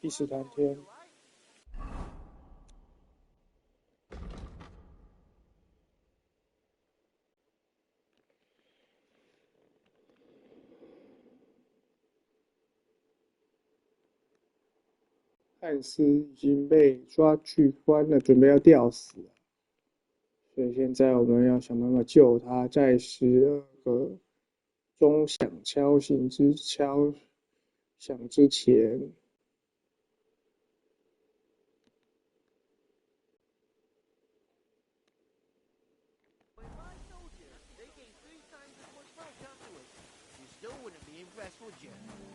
第13天，汉斯已经被抓去关了，准备要吊死了。所以现在我们要想办法救他，在12个钟敲响之前。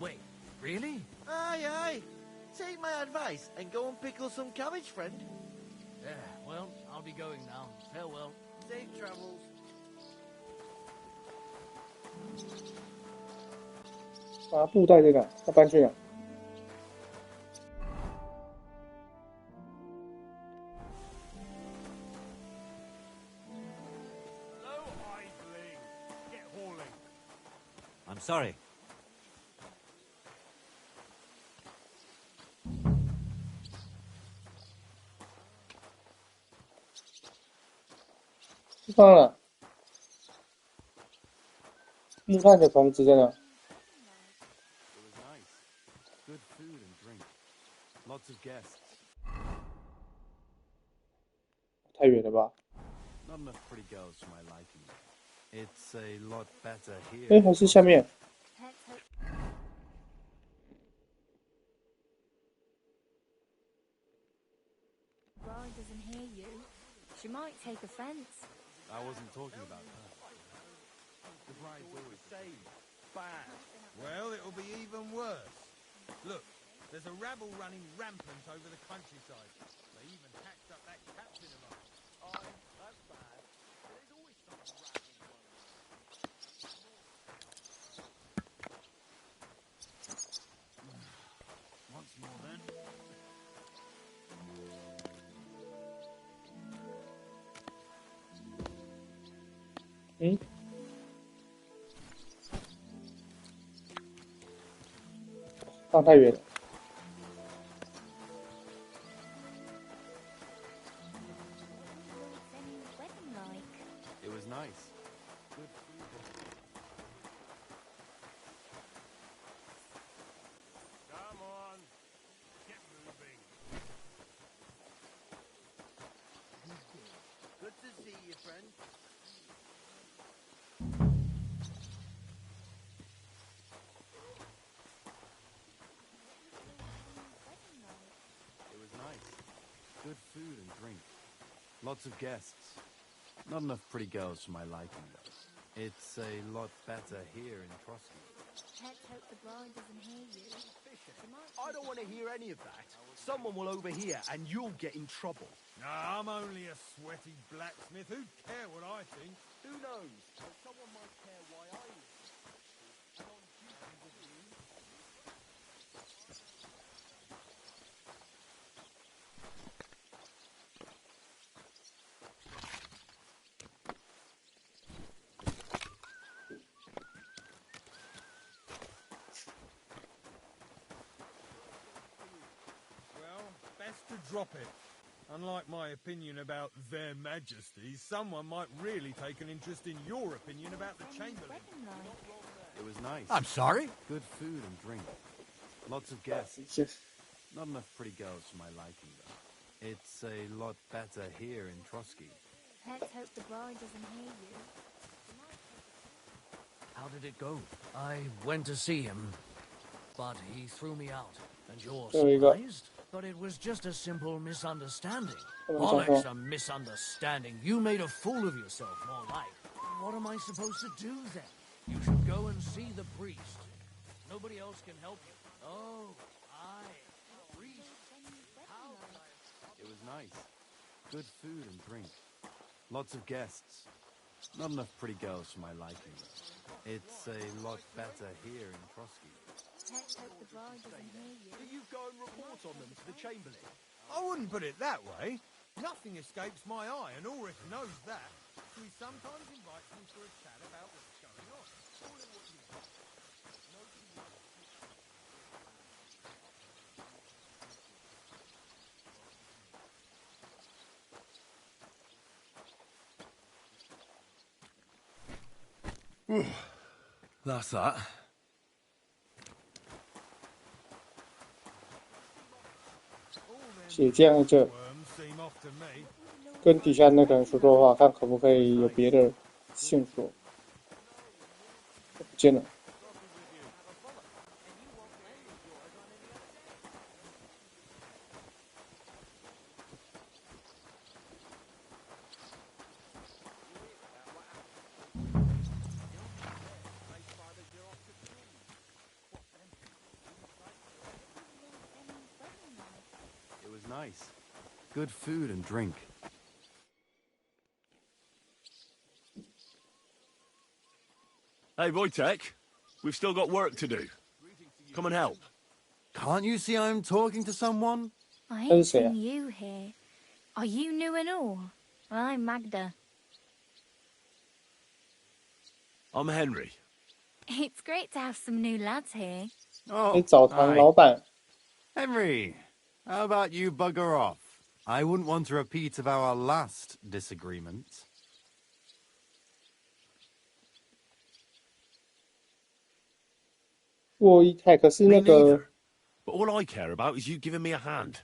Wait, really? Aye, aye. Take my advice and go and pickle some cabbage, friend. Yeah, well, I'll be going now. Farewell. Safe travels. 把布袋这个，要搬去哪？I'm sorry. 放了。木炭的棚子在哪？ It was nice. Good food and drink. Lots of guests. 太远了吧？ Not enough pretty girls for my liking. It's a lot better here. 哎，还是下面。 Bride doesn't hear you. She might take offense. I wasn't talking about her. The bride's always Say, bad. Well, it'll be even worse. Look, there's a rabble running rampant over the countryside. They even hacked up that captain of ours. Oh, that's bad. There's always some rabble running. Once more, then. 嗯，放太远了。 Wedding like. It was nice. Good food. Come on, get moving. Good to see you, friend. It was nice. Good food and drink. Lots of guests. Not enough pretty girls for my liking, though. It's a lot better here in Trotsky. Let's hope the bride doesn't hear you. She might I don't want to hear any of that. Someone will overhear and you'll get in trouble. Nah, I'm only a sweaty blacksmith. Who'd care what I think? Who knows? But someone might care why I listen. And on duty with you. Well, best to drop it. Unlike my opinion about their majesties, someone might really take an interest in your opinion about the Chamberlain. wedding like. It was nice. I'm sorry? Good food and drink. Lots of guests. Not enough pretty girls for my liking, though. It's a lot better here in Trotsky. Let's hope the bride doesn't hear you. How did it go? I went to see him, but he threw me out. And you're There you go. surprised? But it was just a simple misunderstanding. Come on, Bollocks, Soko. a misunderstanding. You made a fool of yourself, more like. What am I supposed to do then? You should go and see the priest. Nobody else can help you. Oh, priest. How can I... It was nice. Good food and drink. Lots of guests. Not enough pretty girls for my liking, though. It's a lot better here in Trotsky. Let's hope the bride doesn't hear you. Do you go and report on them to the Chamberlain? I wouldn't put it that way. Nothing escapes my eye, and Ulrich knows that. So he sometimes invites me for a chat about what's going on. Call it what you want. That's that. 铁匠这 Worms seem off to me. 跟底下那个人说说话，看可不可以有别的线索。不见了。It was nice. Good food and drink. Hey, Wojtek, we've still got work to do. Come and help. Can't you see I'm talking to someone? I Who's ain't seen there? you here. Are you new and all? Well, I'm Magda. I'm Henry. It's great to have some new lads here. 哎， Oh, 澡堂 hi. 老板， Henry, how about you bugger off? I wouldn't want a repeat of our last disagreement. 沃伊泰可是 Me 那个 neither. But all I care about is you giving me a hand.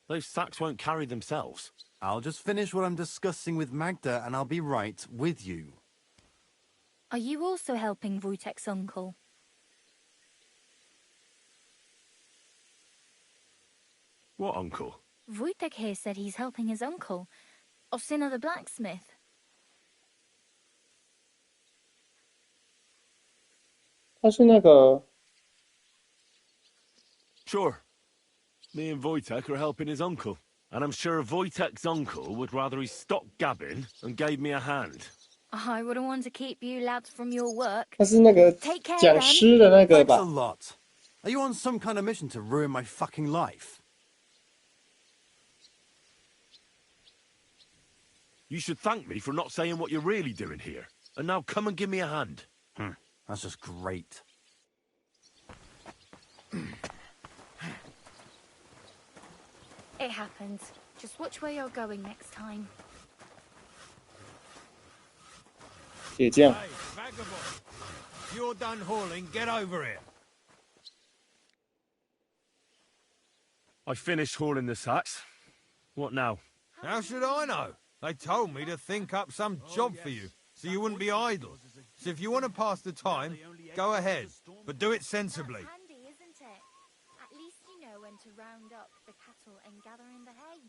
Those sacks won't carry themselves. I'll just finish what I'm discussing with Magda and I'll be right with you. Are you also helping Wojtek's uncle? What uncle? Wojtek here said he's helping his uncle, Osina the blacksmith. 他是那个 Sure. Me and Wojtek are helping his uncle. And I'm sure Wojtek's uncle would rather he stopped gabbing and gave me a hand. I wouldn't want to keep you lads from your work. 他是那个 Take care 讲 then. 诗的那个 Thanks a 吧？ lot. Are you on some kind of mission to ruin my fucking life? You should thank me for not saying what you're really doing here. And now come and give me a hand. That's just great. It happens. Just watch where you're going next time. 铁匠， Hey, vagabond. If you're done hauling, get over here. I finished hauling the sacks. What now? How should I know? They told me to think up some job for you, so you wouldn't be idle. So if you want to pass the time, go ahead, but do it sensibly. That's handy, isn't it? At least you know when to round up the cattle and gather in the hay.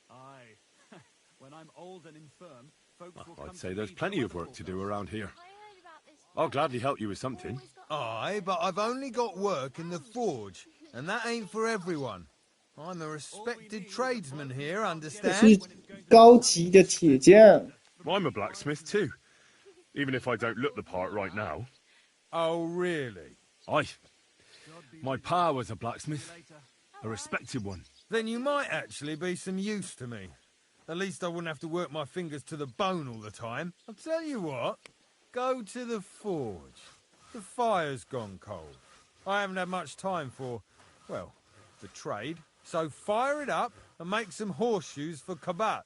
Aye. When I'm old and infirm, folks will I'd say there's plenty of work to do around here. I heard about this. I'll gladly help you with something. Aye, but I've only got work in the forge, and that ain't for everyone. I'm a respected tradesman here, 是 understand? 高级的铁匠。 I'm a blacksmith too. Even if I don't look the part right now. Oh, really? Aye. My pa was a blacksmith. A respected one. Then you might actually be some use to me. At least I wouldn't have to work my fingers to the bone all the time. I'll tell you what, go to the forge. The fire's gone cold. I haven't had much time for, well, the trade. So fire it up and make some horseshoes for Kabat.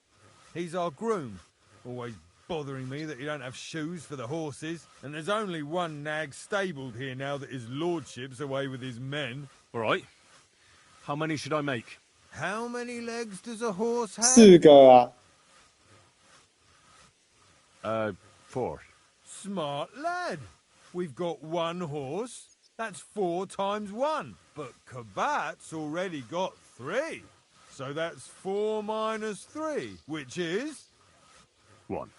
He's our groom. Always bothering me that you don't have shoes for the horses. And there's only one nag stabled here now that his lordship's away with his men. All right. How many should I make? How many legs does a horse have? 四个啊， 4. Smart lad. We've got one horse. That's 4 times 1. But Kabat's already got 3. So that's 4 minus 3, which is... 1.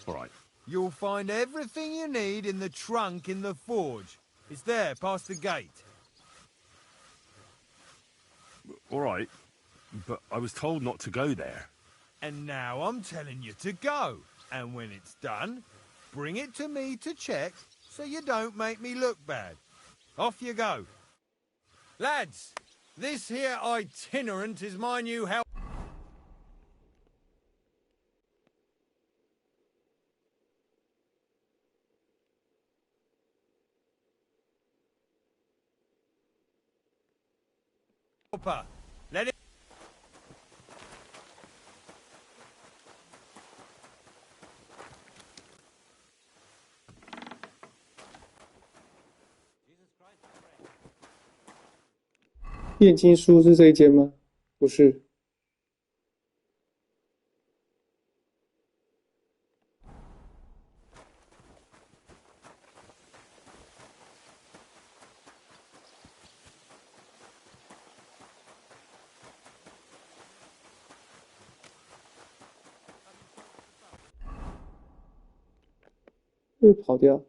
All right. You'll find everything you need in the trunk in the forge. It's there, past the gate. All right. But I was told not to go there. And now I'm telling you to go. And when it's done, bring it to me to check so you don't make me look bad. Off you go. Lads, this here itinerant is my new help. Helper. Let him... 炼金书是这一间吗？不是。又跑掉。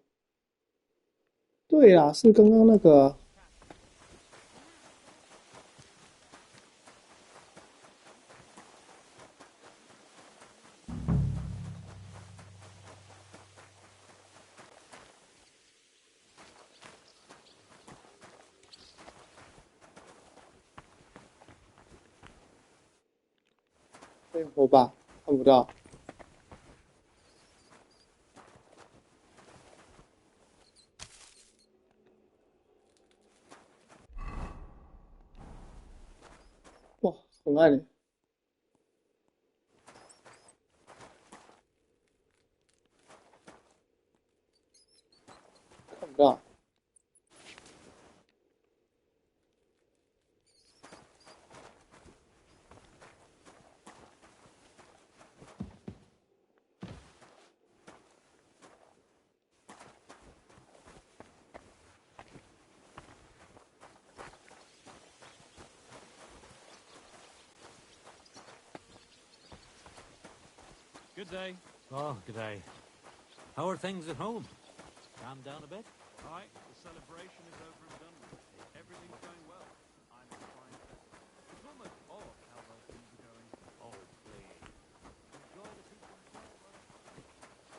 对啦，是刚刚那个。哎，我吧，看不到。哇，很暗耶。看不到。Good day. Oh, good day. How are things at home? Calmed down a bit? Aye, the celebration is over and done with. Everything's going well. I'm in fine fettle. It's almost odd how well things are going. Oh, please. Enjoy the people themselves, won't you?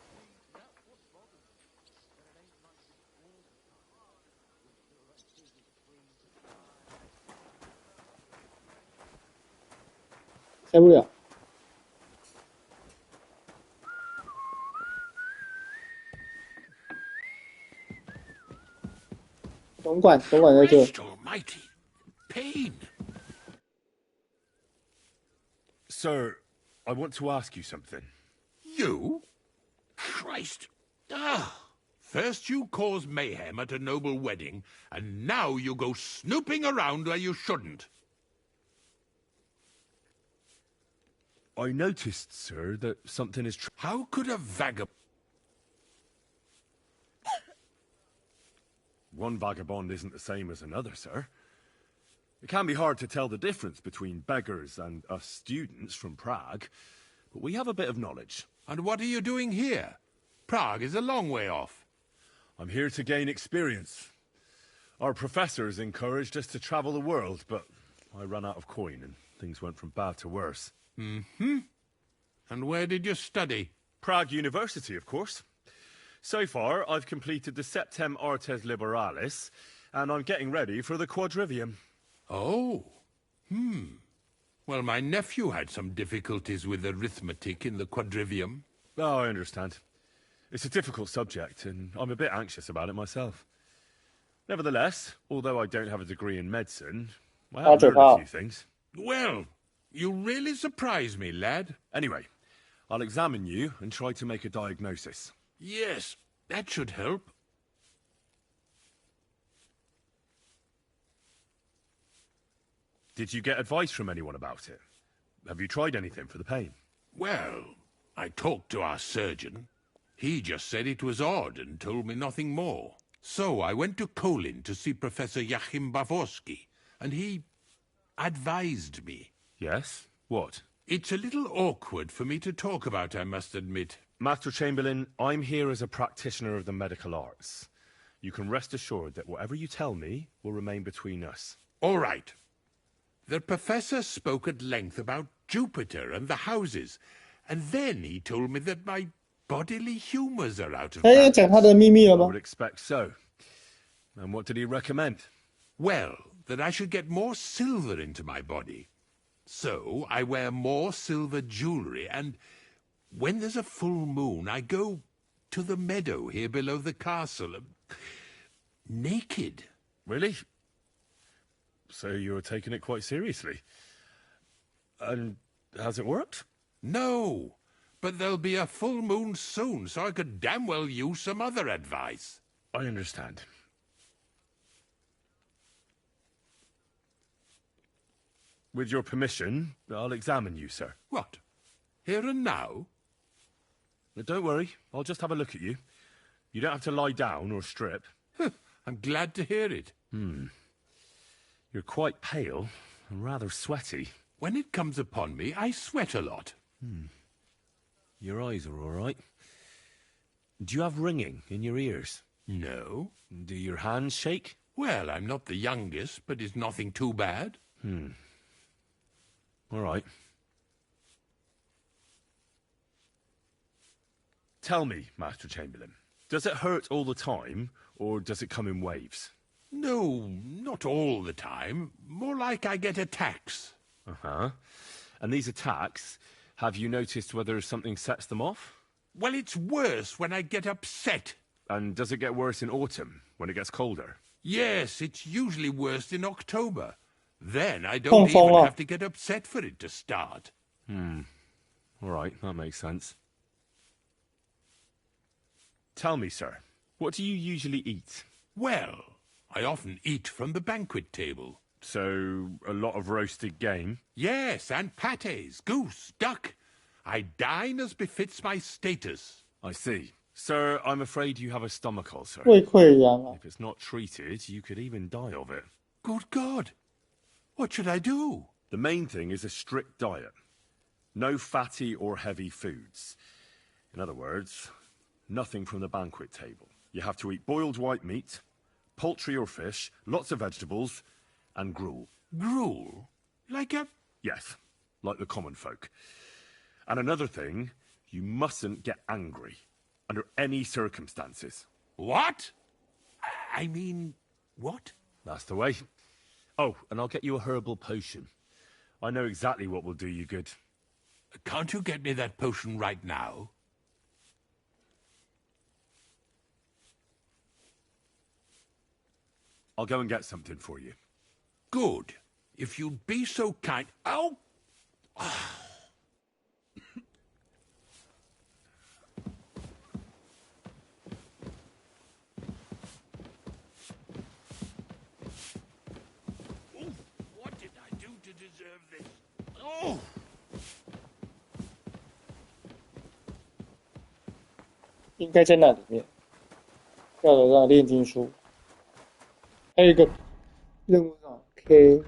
See, that's what bothers me. That it ain't like this all the time. With directors as free to fly. 开不了。总管在这。 Christ almighty! Pain! Sir, I want to ask you something. You? Christ! Ah! First you cause mayhem at a noble wedding, and now you go snooping around where you shouldn't. I noticed, sir, that something is... How could a vagabond... One vagabond isn't the same as another, sir. It can be hard to tell the difference between beggars and us students from Prague, but we have a bit of knowledge. And what are you doing here? Prague is a long way off. I'm here to gain experience. Our professors encouraged us to travel the world, but I ran out of coin and things went from bad to worse. Mm-hmm. And where did you study? Prague University, of course. So far, I've completed the Septem Artes Liberalis, and I'm getting ready for the Quadrivium. Oh. Well, my nephew had some difficulties with arithmetic in the Quadrivium. Oh, I understand. It's a difficult subject, and I'm a bit anxious about it myself. Nevertheless, although I don't have a degree in medicine, I have learned a few things. Well, you really surprise me, lad. Anyway, I'll examine you and try to make a diagnosis. Yes, that should help. Did you get advice from anyone about it? Have you tried anything for the pain? Well, I talked to our surgeon. He just said it was odd and told me nothing more. So I went to Kolin to see Professor Joachim Bavorsky, and he advised me. Yes? What? It's a little awkward for me to talk about, I must admit. Master Chamberlain, I'm here as a practitioner of the medical arts. You can rest assured that whatever you tell me will remain between us. All right. The professor spoke at length about Jupiter and the houses, and then he told me that my bodily humours are out of 他要讲他的 balance. 秘密了 I 吗 would？ expect so. And what did he recommend? Well, that I should get more silver into my body. So I wear more silver jewellery, and when there's a full moon, I go to the meadow here below the castle, naked. Really? So you're taking it quite seriously. And has it worked? No, but there'll be a full moon soon, so I could damn well use some other advice. I understand. With your permission, I'll examine you, sir. What? Here and now? But don't worry, I'll just have a look at you. You don't have to lie down or strip. I'm glad to hear it. You're quite pale and rather sweaty. When it comes upon me, I sweat a lot. Your eyes are all right. Do you have ringing in your ears? No. Do your hands shake? Well, I'm not the youngest, but it's nothing too bad. All right. Tell me, Master Chamberlain, does it hurt all the time, or does it come in waves? No, not all the time. More like I get attacks. Uh-huh. And these attacks, have you noticed whether something sets them off? Well, it's worse when I get upset. And does it get worse in autumn, when it gets colder? Yes, it's usually worse in October. Then I don't even have to get upset for it to start. All right, that makes sense. Tell me, sir, what do you usually eat? Well, I often eat from the banquet table. So, a lot of roasted game? Yes, and pâtés, goose, duck. I dine as befits my status. I see. Sir, I'm afraid you have a stomach ulcer. 胃溃疡啊！ If it's not treated, you could even die of it. Good God! What should I do? The main thing is a strict diet. No fatty or heavy foods. In other words, nothing from the banquet table. You have to eat boiled white meat, poultry or fish, lots of vegetables, and gruel. Gruel? Like a... Yes, like the common folk. And another thing, you mustn't get angry, under any circumstances. What? I mean, what? That's the way. Oh, and I'll get you a herbal potion. I know exactly what will do you good. Can't you get me that potion right now? I'll go and get something for you. Good. If you'd be so kind... Ow! What did I do to deserve this? Oh! 应该在那里面。要得到炼金术，还有一个任务上 K。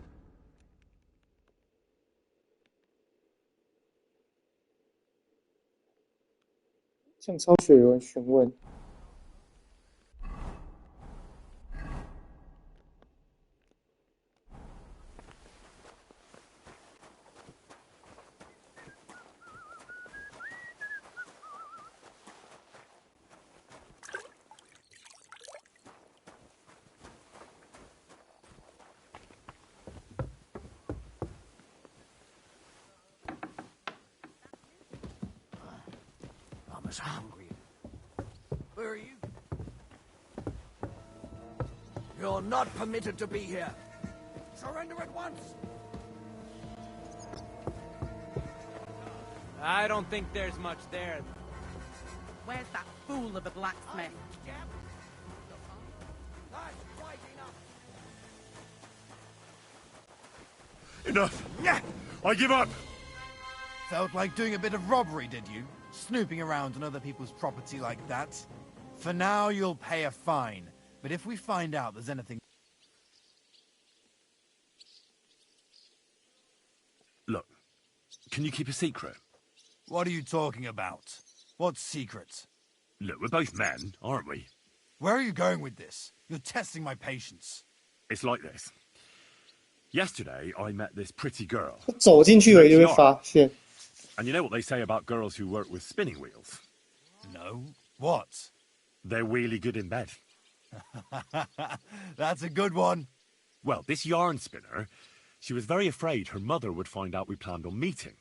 向超水文询问。I'm as hungry. Where are you? You're not permitted to be here. Surrender at once. I don't think there's much there. Where's that fool of a blacksmith? That's right enough. Enough! I give up! Felt like doing a bit of robbery, did you? Snooping around on other people's property like that? For now, you'll pay a fine. But if we find out there's anything... Look, can you keep a secret? What are you talking about? What secret? Look, we're both men, aren't we? Where are you going with this? You're testing my patience. It's like this. Yesterday, I met this pretty girl. 走进去了就会发现。 And you know what they say about girls who work with spinning wheels? No. What? They're really good in bed. That's a good one. Well, this yarn spinner, she was very afraid her mother would find out we planned on meeting.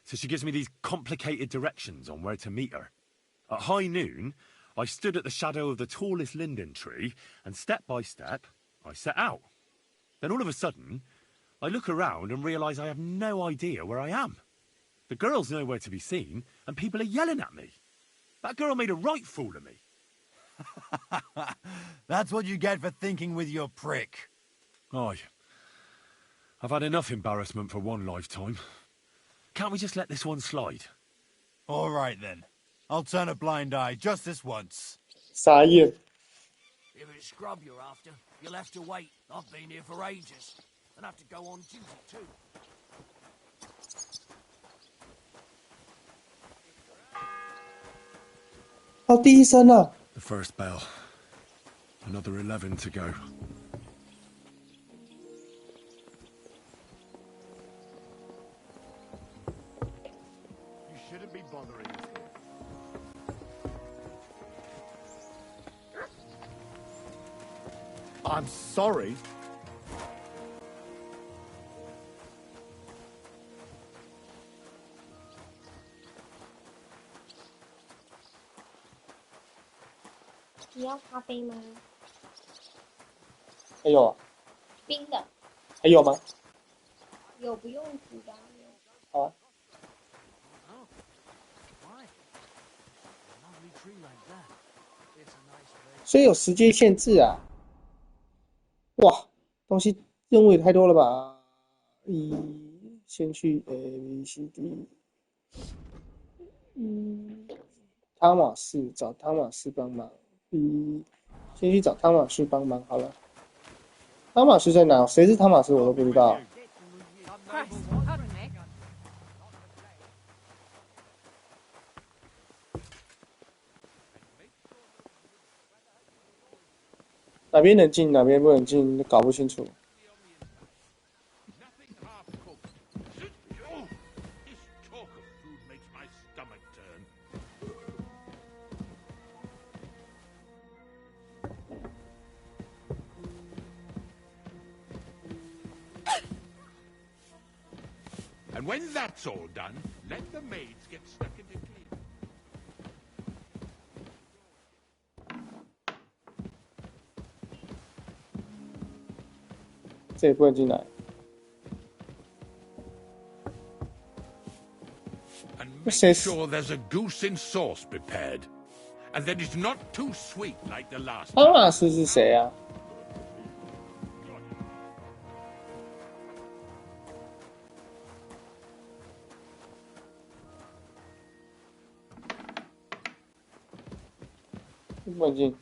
So she gives me these complicated directions on where to meet her. At high noon, I stood at the shadow of the tallest linden tree, and step by step, I set out. Then all of a sudden, I look around and realise I have no idea where I am. The girl's nowhere to be seen, and people are yelling at me. That girl made a right fool of me. That's what you get for thinking with your prick. Aye. I've had enough embarrassment for one lifetime. Can't we just let this one slide? All right then. I'll turn a blind eye just this once. 傻眼。 If it's scrub you're after, you'll have to wait. I've been here for ages. And have to go on duty too. 哦，第一声了。 The first bell. Another 11 to go. You shouldn't be bothering us here. I'm sorry. "你要咖啡吗？还有啊？冰的，还有吗？有不用煮的。好啊。 Oh. Why? A lovely tree like that. It's a nice place. 所以有时间限制啊！哇，东西任务也太多了吧！先去 A、B、C、D。汤马士找汤马士帮忙。先去找汤马士帮忙好了。汤马士在哪？谁是汤马士我都不知道。 Christ, pardon me. 哪边能进，哪边不能进，搞不清楚。 Nothing half cooked. Oh, this talk of food makes my stomach turn. And when that's all done, let the maids get stuck into clean. 这也不能进来。 And make sure there's a goose in sauce prepared. And that it's not too sweet like the last 汤马士是谁啊？不能进。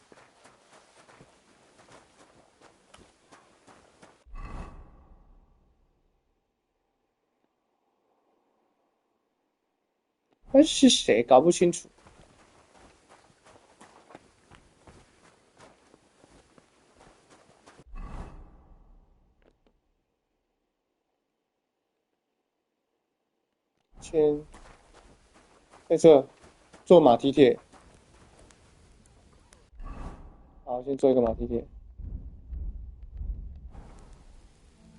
他是谁？搞不清楚。先在这做马蹄铁。好，先做一个马蹄铁。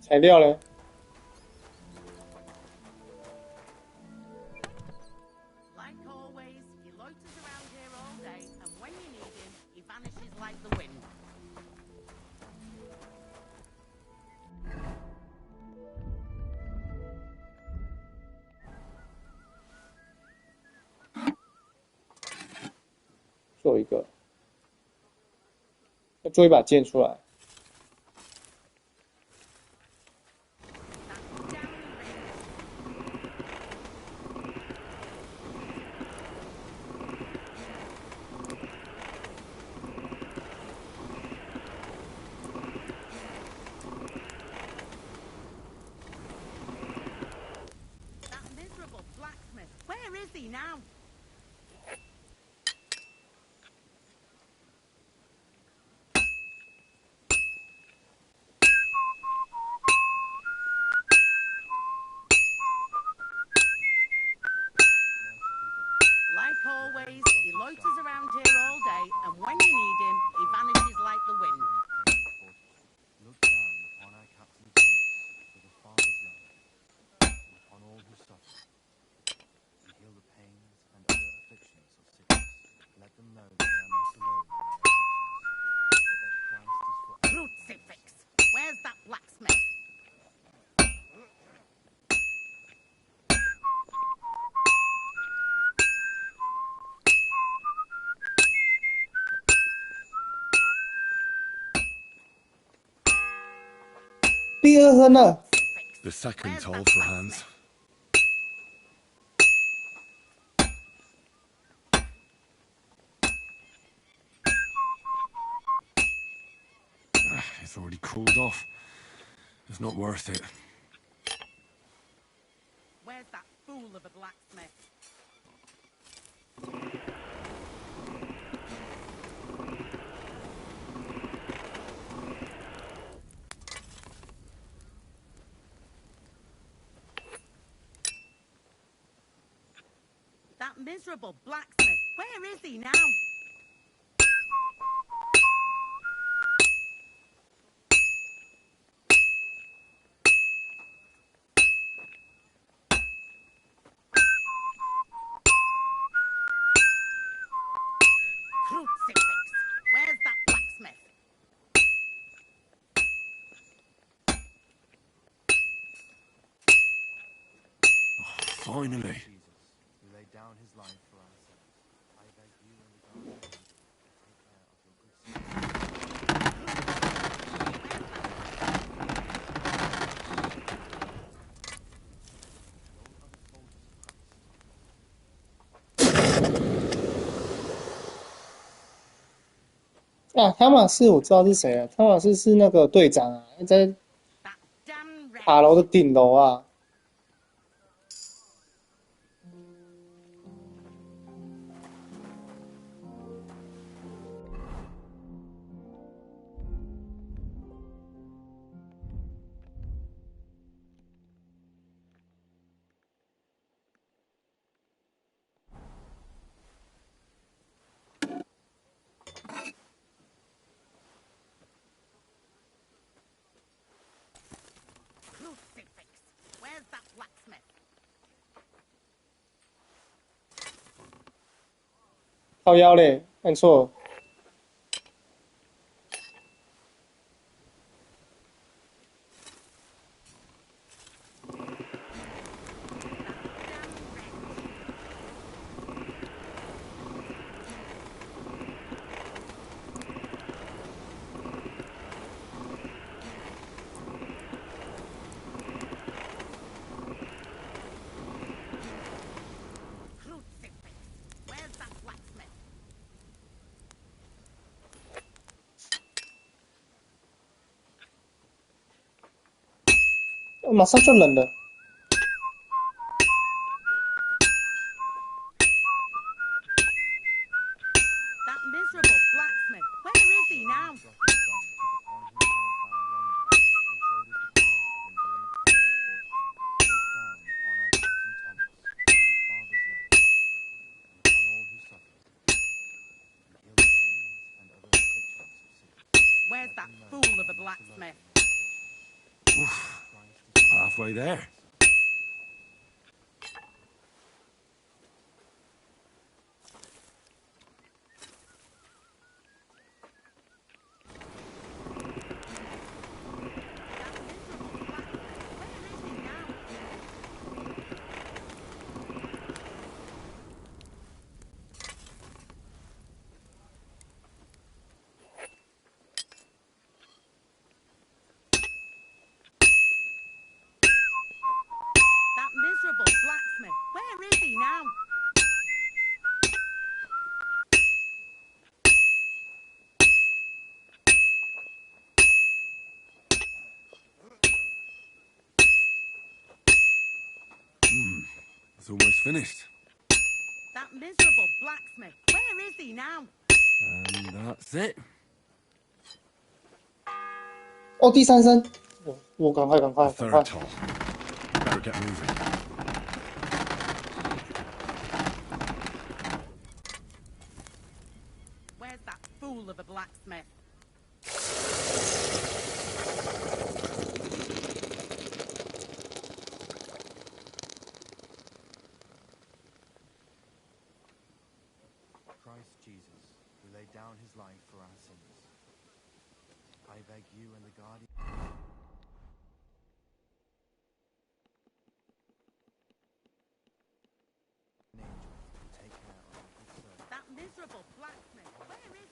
材料嘞？ Like always, he loiters around here all day, and when you need him, he vanishes like the wind. 做一个，要做一把剑出来。That miserable blacksmith. Where is he now? Like always, he loiters around here all day, and when you need him, he vanishes like the wind. Look down upon our Captain Thomas with a father's love, and upon all who suffer. And heal the pains and other afflictions of sickness. Let them know that they are not alone in their afflictions, but that Christ is for all. Crucifix! Where's that blacksmith? Crucifix 第二声了。The second Where's toll that for Hans. It's already cooled off. It's not worth it. Where's that fool of a blacksmith? That miserable blacksmith. Where is he now? Crucifix. Where's that blacksmith? Finally. Jesus, who laid down his life for our sins, I beg you and the guardian angel to take care of your good soul.啊，汤马士我知道是谁了，汤马士是那个队长啊，在 That damn wretch. 塔楼的顶楼啊。Crucifix. Where's that blacksmith? 靠腰嘞，按错了。Crucifix. Where's that blacksmith? 马上就冷了。That miserable blacksmith. Where is he now? Dropped his son took upon himself our wrongdoing, and showed us the power of enduring pain for look down upon our Captain Thomas with a father's love, and upon all who suffer, and heal the pains and other afflictions of sickness. Where's that fool of a blacksmith? Halfway there. That miserable blacksmith. Where is he now? It's almost finished. That miserable blacksmith. Where is he now? And that's it. 哦，第三声，我赶快 The 赶 third 快！ toll. Better get moving. Where's that fool of a blacksmith? Christ Jesus, who laid down his life for our sins, I beg you and the guardian angel to take care of our good servant. That miserable blacksmith. Where is...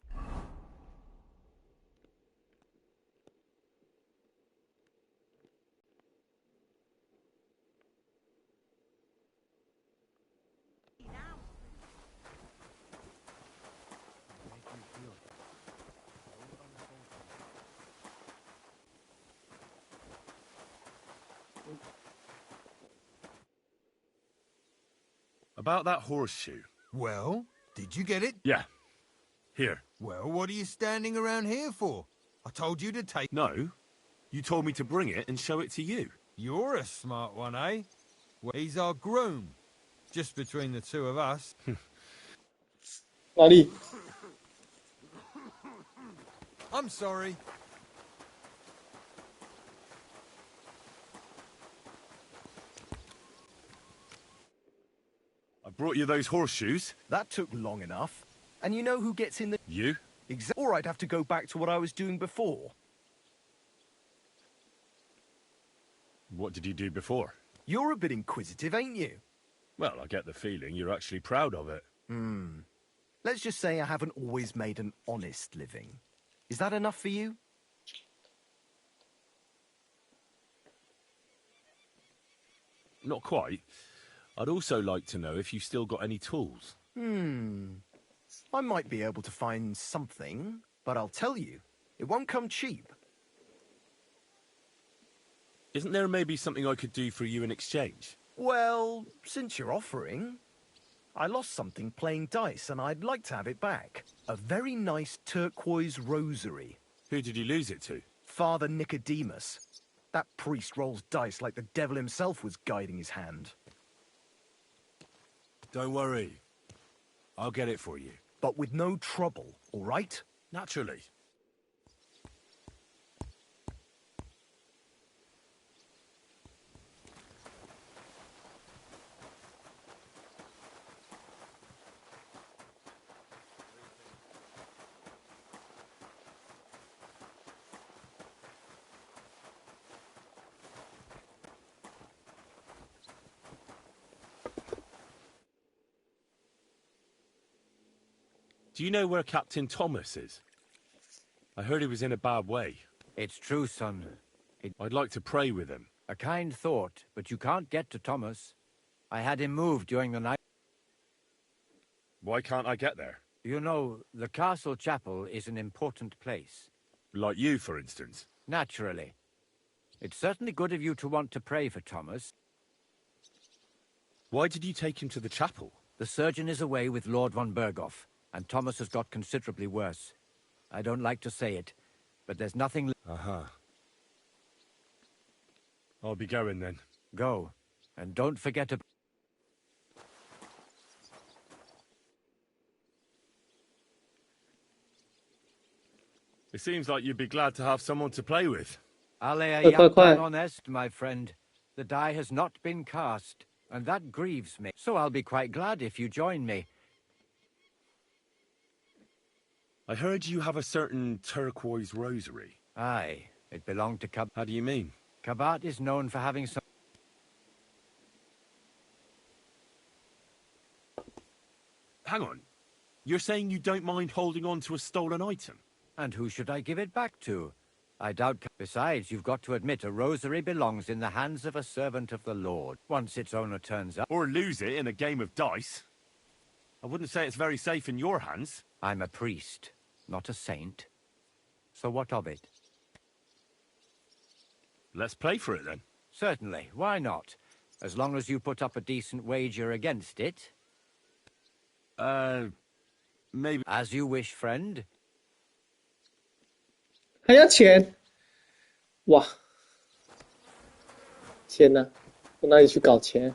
About that horseshoe. Well, did you get it? Yeah. Here. Well, what are you standing around here for? I told you to take... No. You told me to bring it and show it to you. You're a smart one, eh? Well, he's our groom. Just between the two of us. 哪里？ I'm sorry. I brought you those horseshoes. That took long enough. And you know who gets in the... You? Or I'd have to go back to what I was doing before. What did you do before? You're a bit inquisitive, ain't you? Well, I get the feeling you're actually proud of it. Let's just say I haven't always made an honest living. Is that enough for you? Not quite. I'd also like to know if you've still got any tools. I might be able to find something, but I'll tell you, it won't come cheap. Isn't there maybe something I could do for you in exchange? Well, since you're offering, I lost something playing dice and I'd like to have it back. A very nice turquoise rosary. Who did you lose it to? Father Nicodemus. That priest rolls dice like the devil himself was guiding his hand. Don't worry. I'll get it for you. But with no trouble, all right? Naturally. Do you know where Captain Thomas is? I heard he was in a bad way. It's true, son. I'd like to pray with him. A kind thought, but you can't get to Thomas. I had him moved during the night. Why can't I get there? You know, the castle chapel is an important place. Like you, for instance. Naturally. It's certainly good of you to want to pray for Thomas. Why did you take him to the chapel? The surgeon is away with Lord von Berghoff, and Thomas has got considerably worse. I don't like to say it, but there's nothing... I'll be going then. Go, and don't forget to... It seems like you'd be glad to have someone to play with. Allez, young honest, my friend. The die has not been cast, and that grieves me. So I'll be quite glad if you join me. I heard you have a certain turquoise rosary. Aye, it belonged to How do you mean? Kabat is known for having some... Hang on. You're saying you don't mind holding on to a stolen item? And who should I give it back to? I doubt... Besides, you've got to admit a rosary belongs in the hands of a servant of the Lord, once its owner turns up. Or lose it in a game of dice. I wouldn't say it's very safe in your hands. I'm a priest, not a saint. So what of it? Let's play for it then. Certainly, why not? As long as you put up a decent wager against it. Maybe... As you wish, friend. 还要钱？哇！天哪，我哪里去搞钱？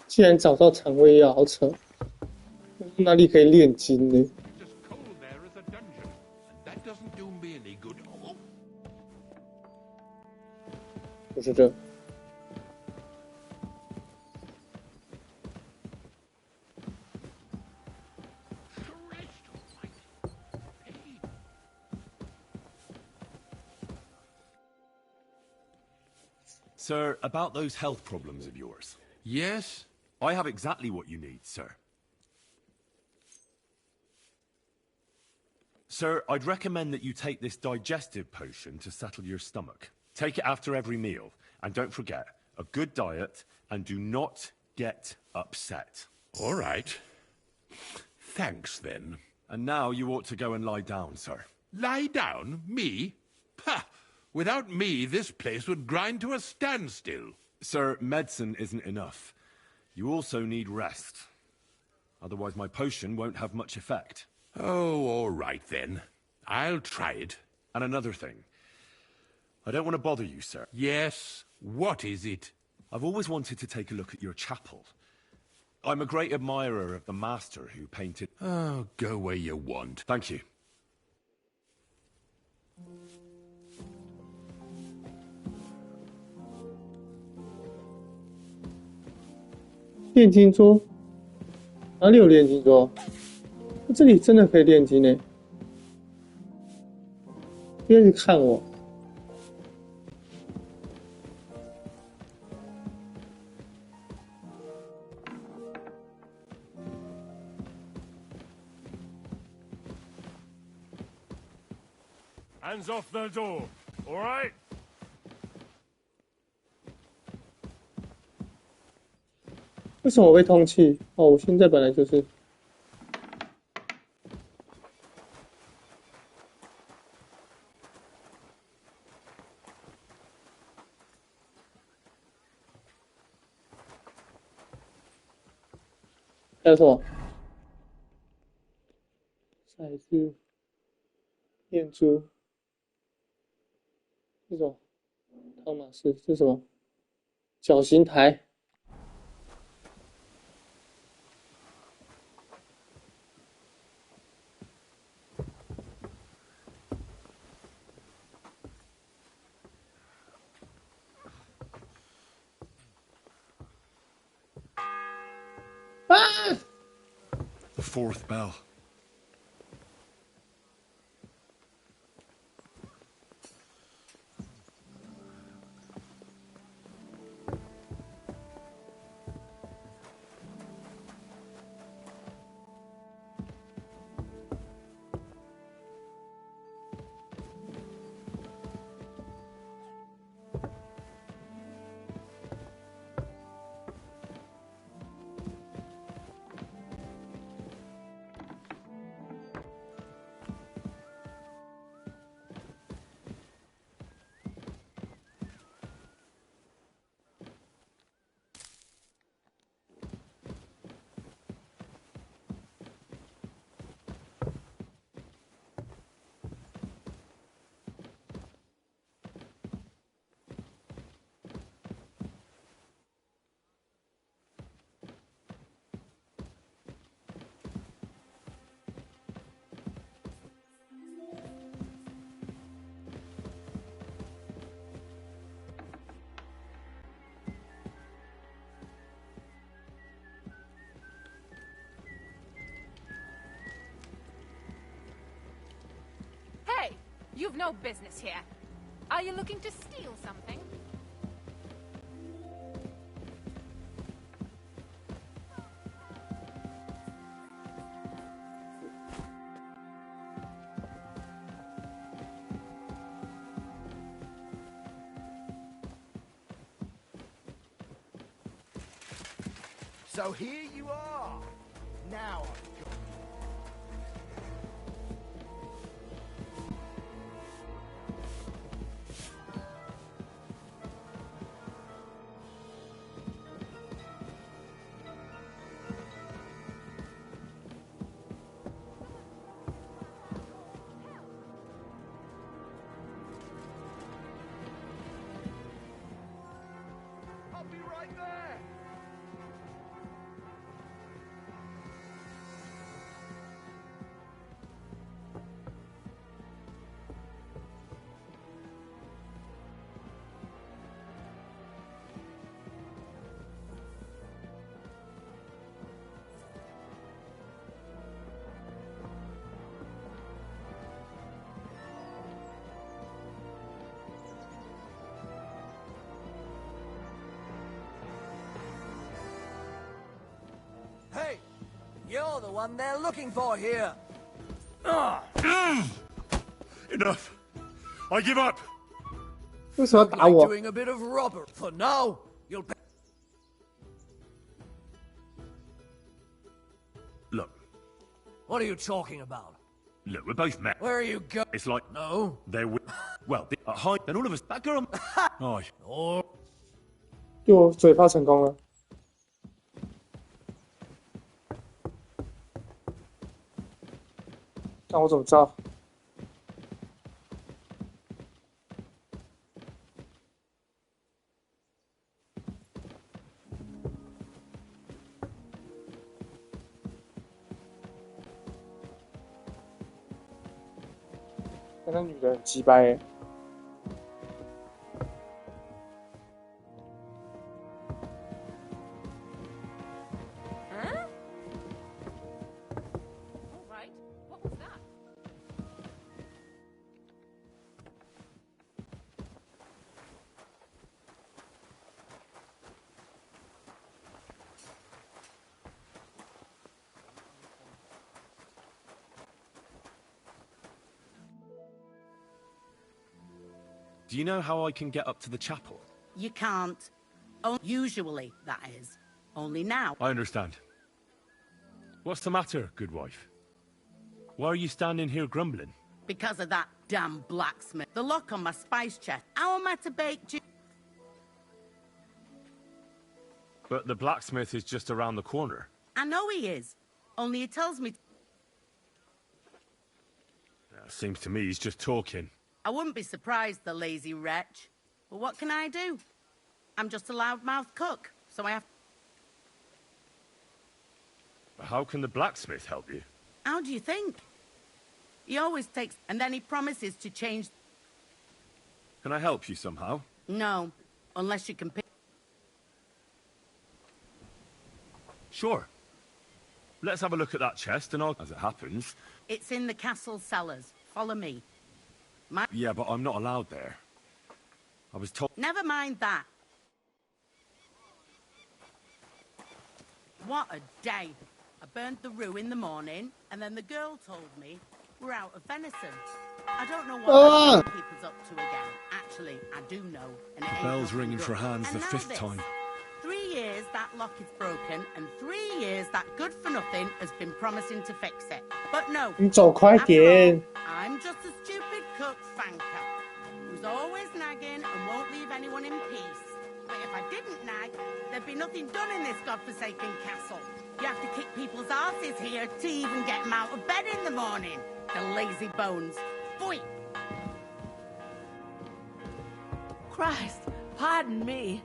竟然找到肠胃药，好扯！哪里可以炼金呢？ Just cold there as a dungeon, and that doesn't 就是热。Sir, about those health problems of yours. Yes? I have exactly what you need, sir. Sir, I'd recommend that you take this digestive potion to settle your stomach. Take it after every meal, and don't forget, a good diet, and do not get upset. All right. Thanks, then. And now you ought to go and lie down, sir. Lie down? Me? Pah! Without me, this place would grind to a standstill. Sir, medicine isn't enough. You also need rest. Otherwise my potion won't have much effect. Oh, all right then. I'll try it. And another thing. I don't want to bother you, sir. Yes? What is it? I've always wanted to take a look at your chapel. I'm a great admirer of the master who painted... Oh, go where you want. Thank you. 炼金桌，哪里有炼金桌？这里真的可以炼金呢！不要去看我。Hands off the door, all right? 为什么我会通气？哦，我现在本来就是。还有什么？骰子、念珠，这种汤马士，这是什么？绞刑台。The fourth bell. Hey, you've no business here. Are you looking to steal something? So here you are. Now I've got I'll be right there. Hey, you're the one they're looking for here. Enough. I give up. 为什么要打我？ Doing a bit of robbery. For now, you'll pay. Look, What are you talking about? look, we're both men. Where are you going? It's like No. they're well, hi, then all of us. That girl. Aye. Or 就嘴炮成功了。那我怎么知道？那女的很鸡掰欸。 Huh? All right. What was that? Do you know how I can get up to the chapel? You can't. Usually, that is. Only now. I understand. What's the matter, good wife? Why are you standing here grumbling? Because of that damn blacksmith. The lock on my spice chest. How am I to bake But the blacksmith is just around the corner. I know he is. Only he tells me... Seems to me he's just talking. I wouldn't be surprised, the lazy wretch. But what can I do? I'm just a loudmouth cook, so I have... How can the blacksmith help you? How do you think? He always takes... And then he promises to change... Can I help you somehow? No, unless you can pick... Sure. Let's have a look at that chest and I'll... As it happens... It's in the castle cellars. Follow me. Yeah, but I'm not allowed there. I was told... Never mind that. What a day. I burnt the roux in the morning, and then the girl told me we're out of venison. I don't know what keep us up to again. Actually, I do know. And The bell's ringing for Hans the fifth time. 3 years that lock is broken, and 3 years that good-for-nothing has been promising to fix it. But no. 你走快点。 I'm just a stupid cook fanker who's always nagging and won't leave anyone in peace. But if I didn't nag, there'd be nothing done in this godforsaken castle. You have to kick people's asses here to even get them out of bed in the morning. The lazy bones. Boy! Christ, pardon me.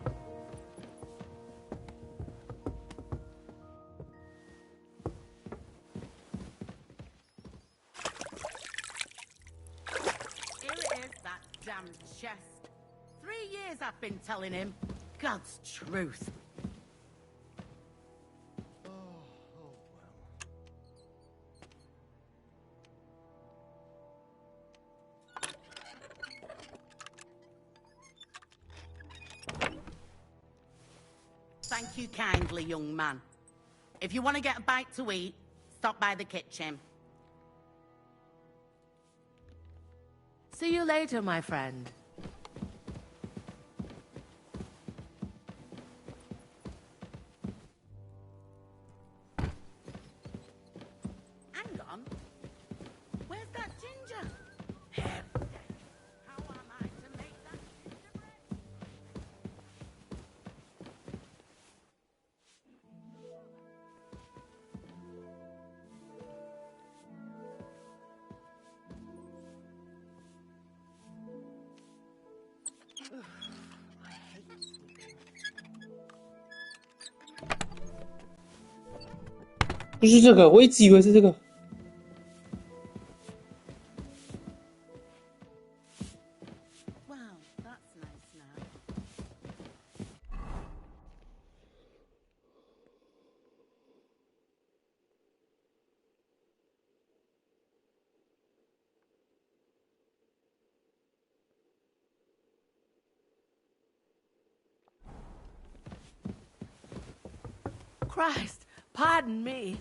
Here it is, that damned chest. 3 years I've been telling him. God's truth. Thank you kindly, young man. If you want to get a bite to eat, stop by the kitchen. See you later, my friend. Hang on. Where's that ginger? How am I to make that gingerbread? I hate sweeping. 不是这个，我一直以为是这个。 Wow, that's nice now. Christ, Pardon me.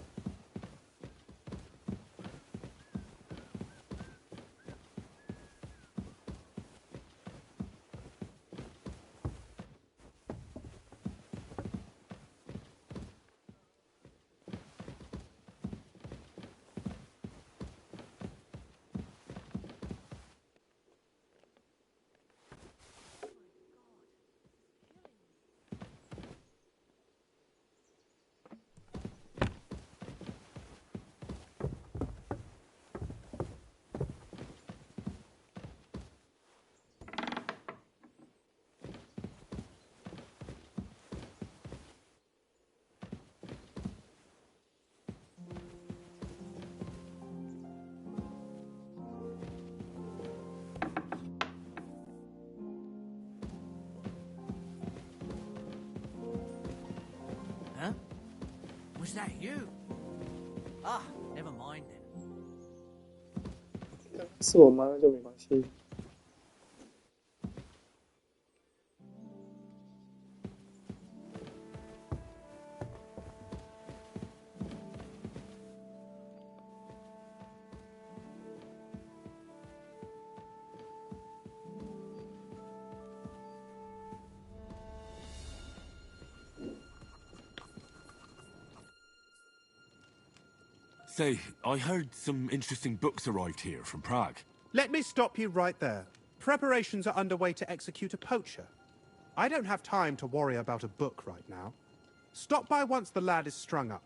Huh? Was that you? Ah, never mind then. 是我妈那就没关系。Say, I heard some interesting books arrived here from Prague. Let me stop you right there. Preparations are underway to execute a poacher. I don't have time to worry about a book right now. Stop by once the lad is strung up.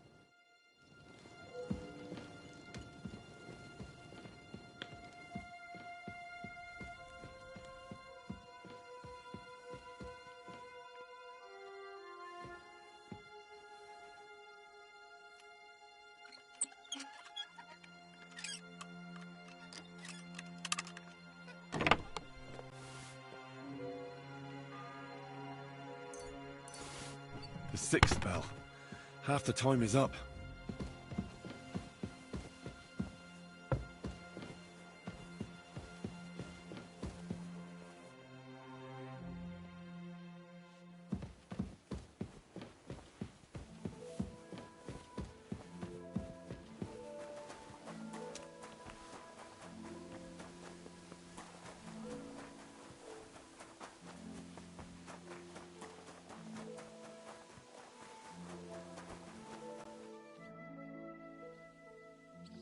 The sixth bell. Half the time is up.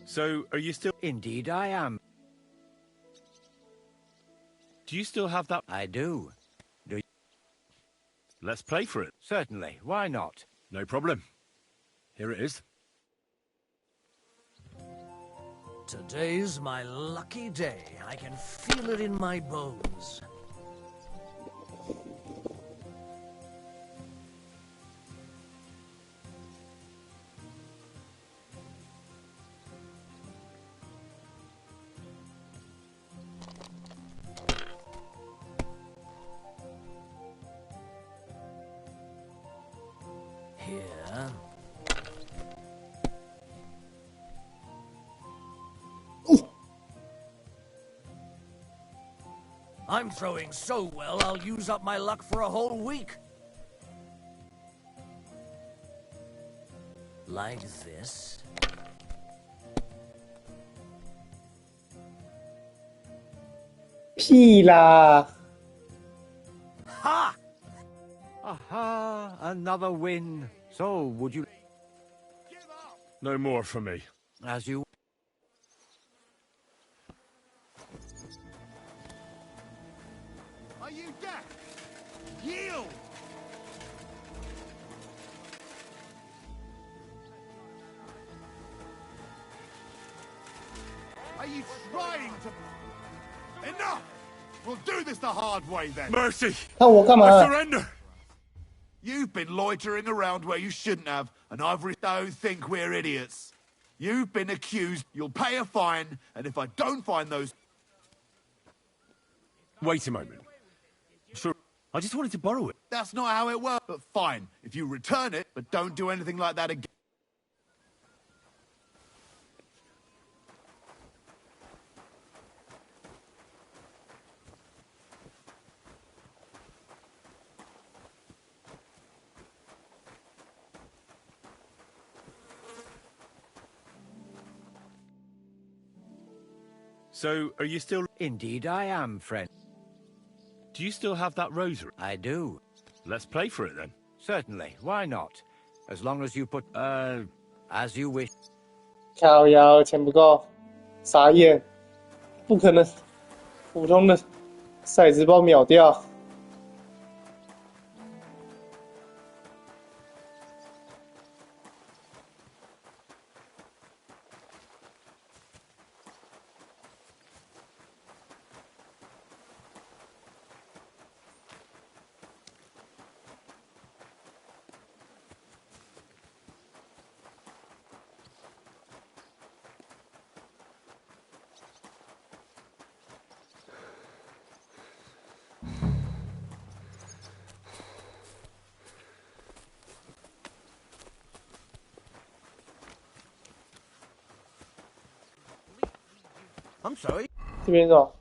So, are you still... Indeed I am. Do you still have that... I do. Do you... Let's play for it. Certainly. Why not? No problem. Here it is. Today's my lucky day. I can feel it in my bones. Here. I'm throwing so well, I'll use up my luck for a whole week. Like this.屁啦！ Ha! Aha! Another win. So, would you... No more from me. As you... Are you deaf? Yield! Are you trying to... Enough! We'll do this the hard way then. Mercy! 看我干嘛 I surrender! You've been loitering around where you shouldn't have, and don't think we're idiots. You've been accused, you'll pay a fine, and if I don't find those... Wait a moment. Sure, I just wanted to borrow it. That's not how it works, but fine. If you return it, but don't do anything like that again... So, are you still... Indeed I am, friend. Do you still have that rosary? I do. Let's play for it then. Certainly, why not? As long as you put... as you wish. 靠腰，钱不够，傻眼，不可能，普通的骰子把我秒掉。I'm sorry. 这边走。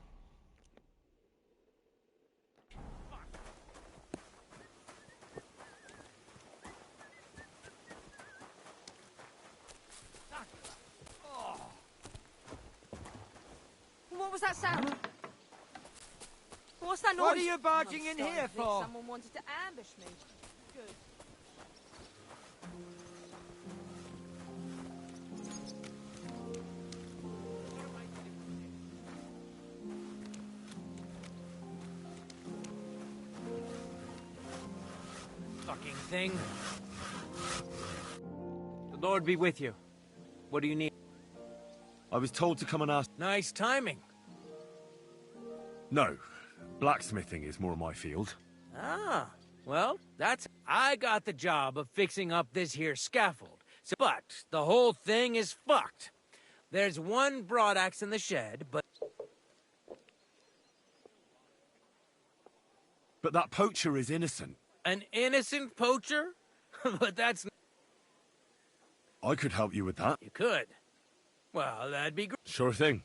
What was that sound? What's that noise? What are you barging in I'm starting here to think for? Someone wanted to ambush me. Good. Fucking thing. The Lord be with you. What do you need? I was told to come and ask... Nice timing. No. Blacksmithing is more my field. Ah, well, I got the job of fixing up this here scaffold. But the whole thing is fucked. There's one broadaxe in the shed, but... But that poacher is innocent. An innocent poacher? But that's... I could help you with that. You could. Well, that'd be great. Sure thing.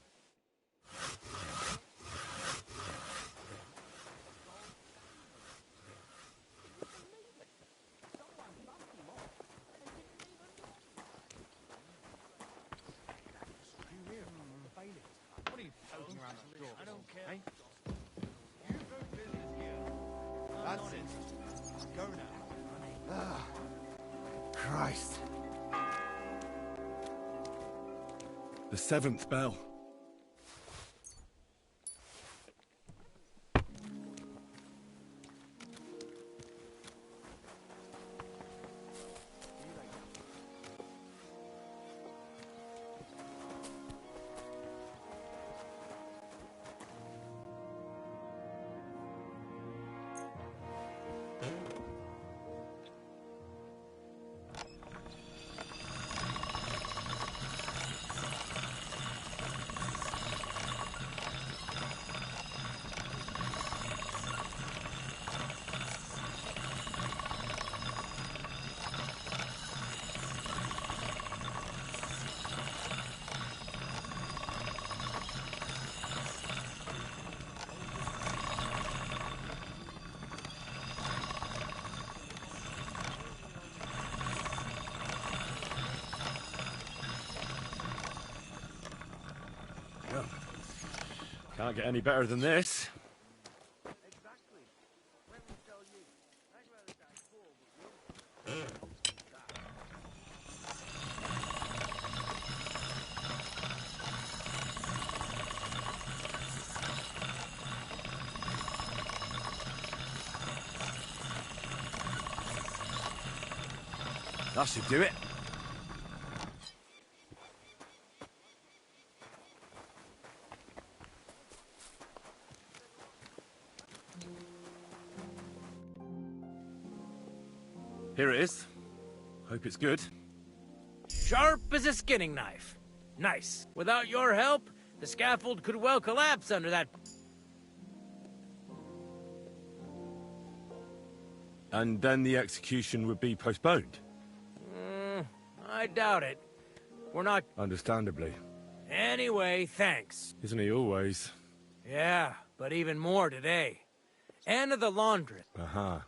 I don't care. Hey? You go business here. That's it. Go now. Ah. Christ. The 7th bell. Can't get any better than this. That should do it. Here it is. Hope it's good. Sharp as a skinning knife. Nice. Without your help, the scaffold could well collapse under that... And then the execution would be postponed? I doubt it. We're not... Understandably. Anyway, thanks. Isn't he always? Yeah, but even more today. And of the laundress. Uh-huh.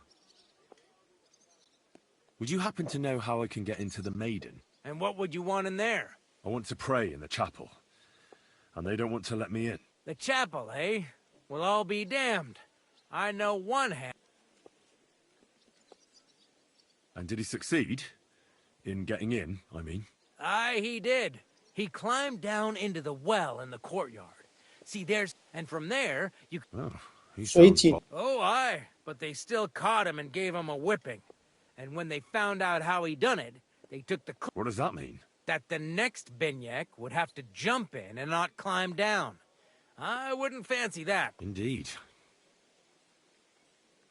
Would you happen to know how I can get into the Maiden? And what would you want in there? I want to pray in the chapel. and they don't want to let me in. The chapel, eh? Well, I'll be damned. I know one hand. And did he succeed? In getting in, I mean? Aye, he did. He climbed down into the well in the courtyard. See, and from there, you... Oh, he sounds sounds... Oh, aye, but they still caught him and gave him a whipping. And when they found out how he done it, they took the... What does that mean? That the next Binyek would have to jump in and not climb down. I wouldn't fancy that. Indeed.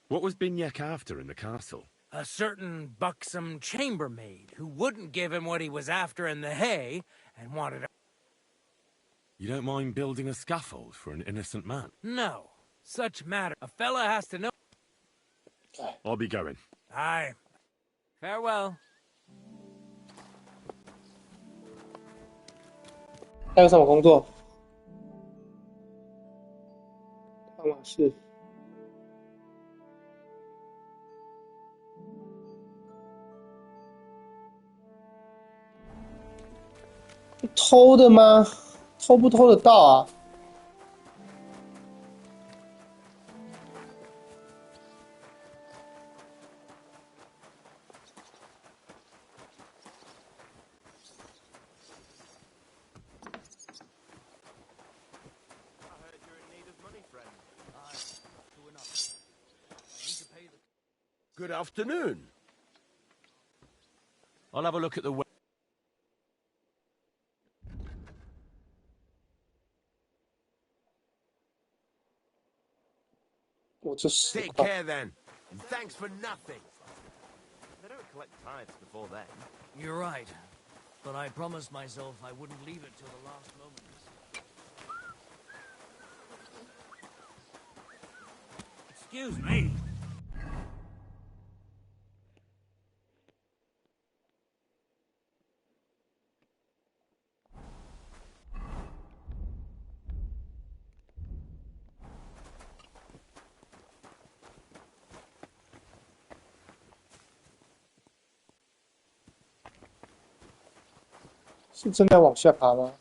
What was Binyek after in the castle? A certain buxom chambermaid who wouldn't give him what he was after in the hay and wanted a... You don't mind building a scaffold for an innocent man? No. Such matter. A fella has to know... I'll be going. Aye. Farewell. 还有什么工作？汤马士。偷的吗？偷不偷得到啊？Good afternoon. I'll have a look at the... Take care then. And thanks for nothing. They don't collect tithes before then. You're right. But I promised myself I wouldn't leave it till the last moment. Excuse me.是真的往下爬吗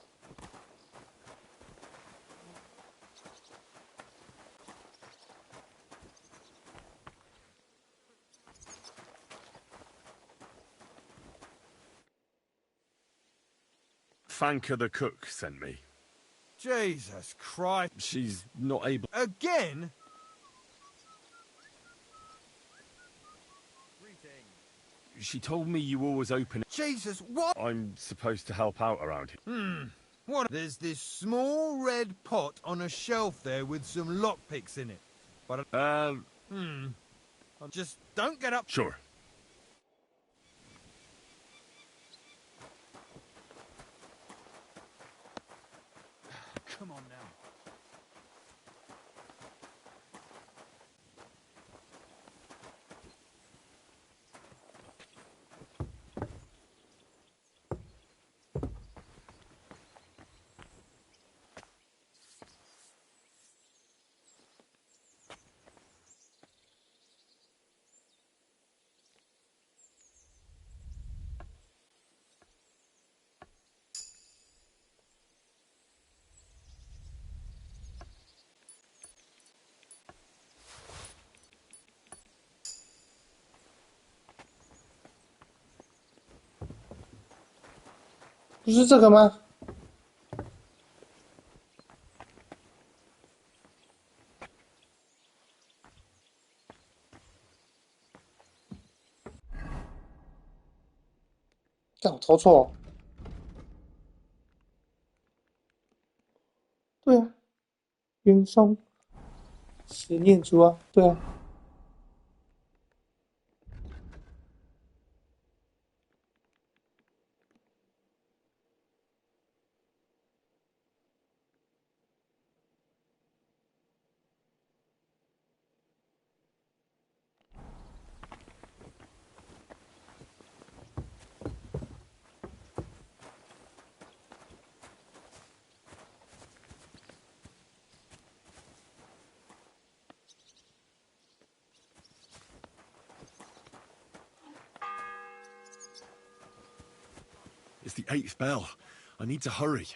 ？Fanka the cook sent me. Jesus Christ. She's not able... Again? She told me you always open it. Jesus, what? I'm supposed to help out around here. What? There's this small red pot on a shelf there with some lockpicks in it. But just don't get up. Sure. Come on now.不是这个吗？但我投错。对啊，原松实念珠啊，对啊。It's the 8th bell. I need to hurry.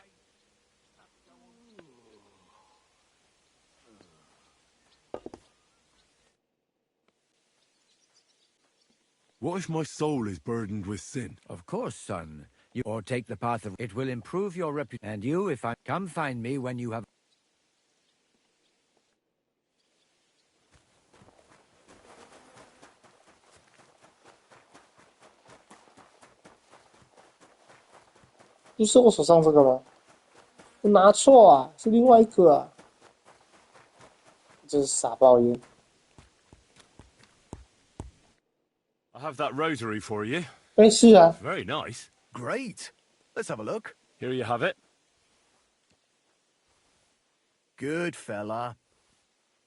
What if my soul is burdened with sin? Of course, son. You or take the path of it will improve your reputation. And you, if I come find me when you have.不是我手上这个吗？我拿错啊，是另外一个啊！真是傻爆眼。I have that rosary for you. 哎，是啊。Very nice. Great. Let's have a look. Here you have it. Good fella.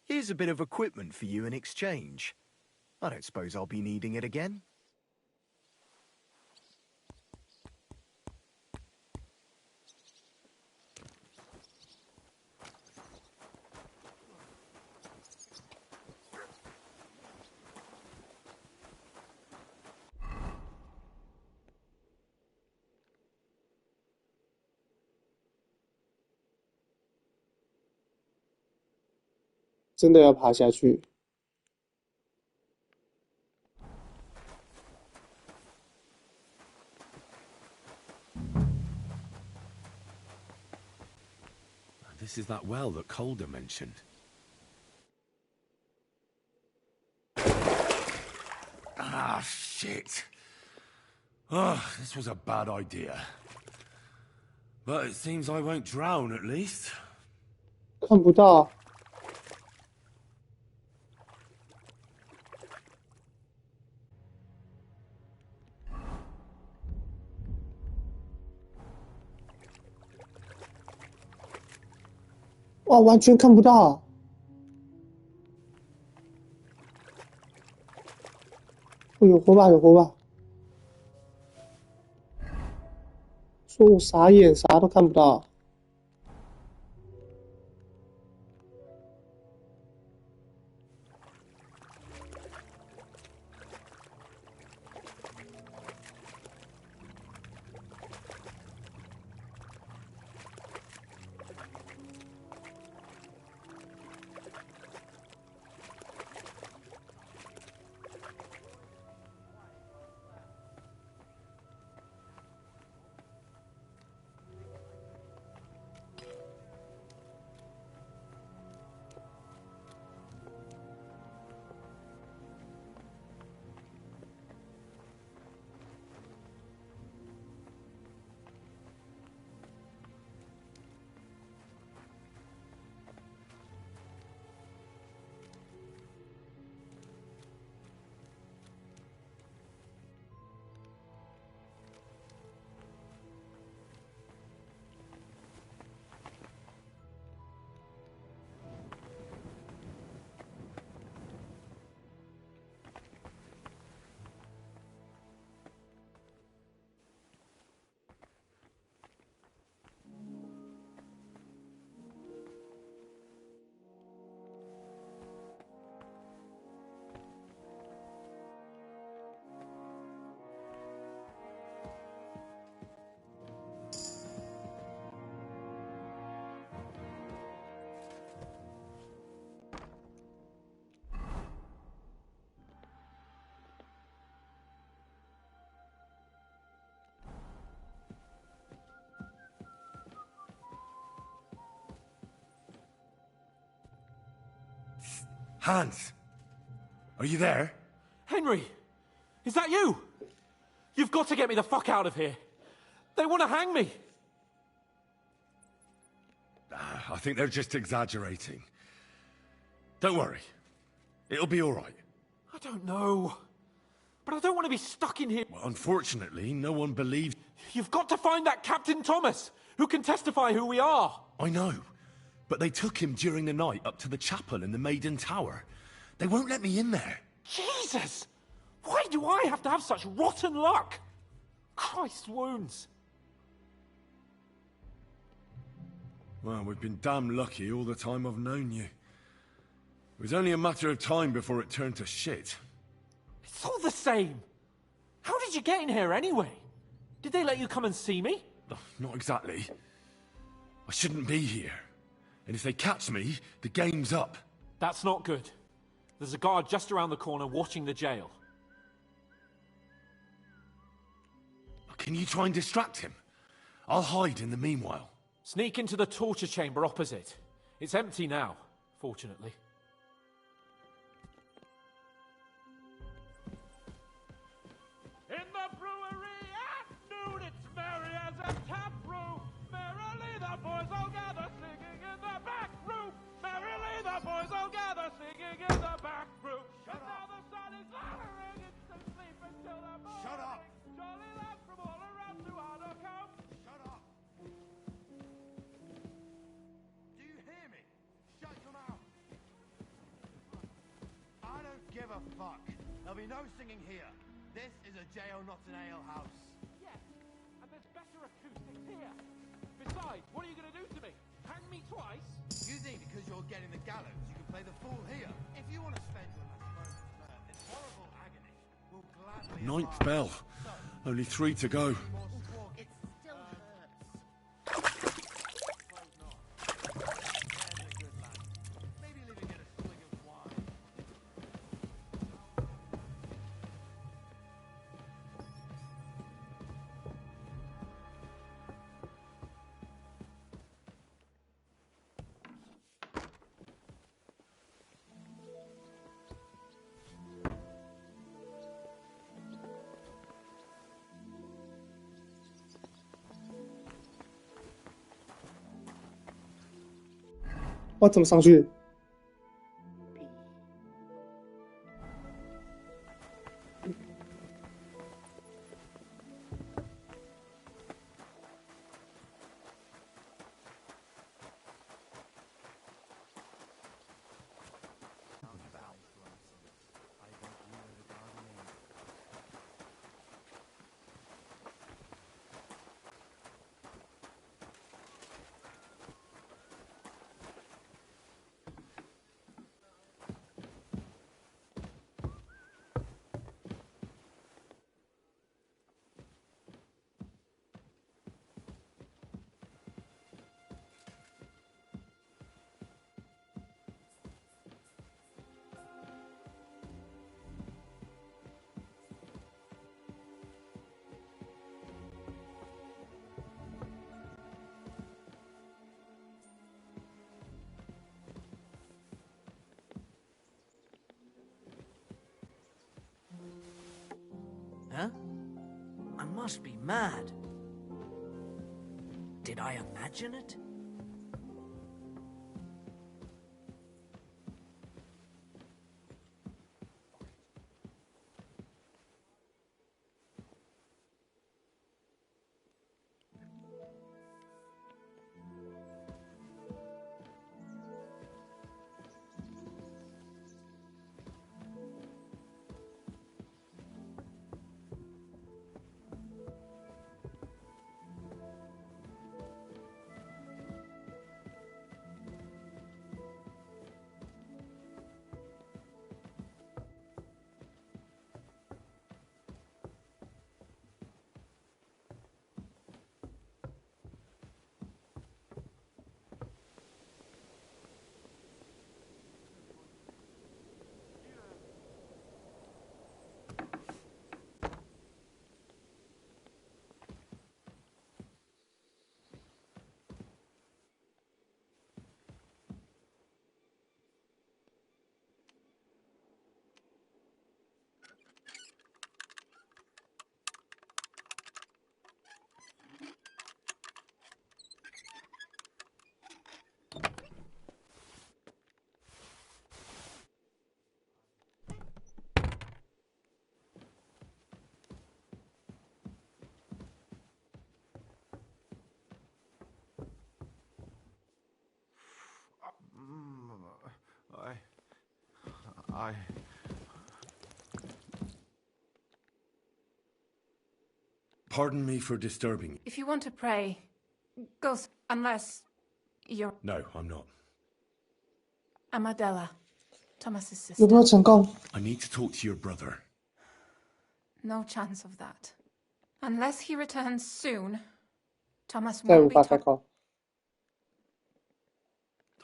Here's a bit of equipment for you in exchange. I don't suppose I'll be needing it again. 真的要爬下去。This is that well that Calder mentioned. Ah, shit. Oh, this was a bad idea. But it seems I won't drown, at least. 看不到。哇，完全看不到。哦，有火把，有火把。说我傻眼，啥都看不到。Hans! Are you there? Henry! Is that you? You've got to get me the fuck out of here. They want to hang me. I think they're just exaggerating. Don't worry. It'll be all right. I don't know. But I don't want to be stuck in here. Well, unfortunately, no one believes... You've got to find that Captain Thomas, who can testify who we are. I know. But they took him during the night up to the chapel in the Maiden Tower. They won't let me in there. Jesus! Why do I have to have such rotten luck? Christ's wounds. Well, we've been damn lucky all the time I've known you. It was only a matter of time before it turned to shit. It's all the same. How did you get in here anyway? Did they let you come and see me? Not exactly. I shouldn't be here. And if they catch me, the game's up. That's not good. There's a guard just around the corner watching the jail. Can you try and distract him? I'll hide in the meanwhile. Sneak into the torture chamber opposite. It's empty now, fortunately. In the brewery at noon, it's merry as a tap room. Merrily the boys all gather, singing in the back room. Merrily the boys all gather, singing in the back room. Shut up! Now the sun is lowering, it's to sleep until the morning. Shut up! Jolly lads from all around to honor come. Shut up! Do you hear me? Shut your mouth! I don't give a fuck. There'll be no singing here. This is a jail, not an ale house. Yes, and there's better acoustics here. Besides, what are you going to do to me? Hang me twice? You think because you're getting the gallows, you can play the fool here? If you want to spend your last moments in horrible agony, we'll gladly... Ninth bell. Only 3 to go. It still hurts. Maybe leaving it a swig of wine.我怎么上去？Huh? I must be mad. Did I imagine it? I... Pardon me for disturbing you. If you want to pray, go unless you're... No, I'm not. I'm Adela, Thomas's 有 sister. 没有成功？ I need to talk to your brother. No chance of that. Unless he returns soon, Thomas 再无 won't be 法开 talking. 口。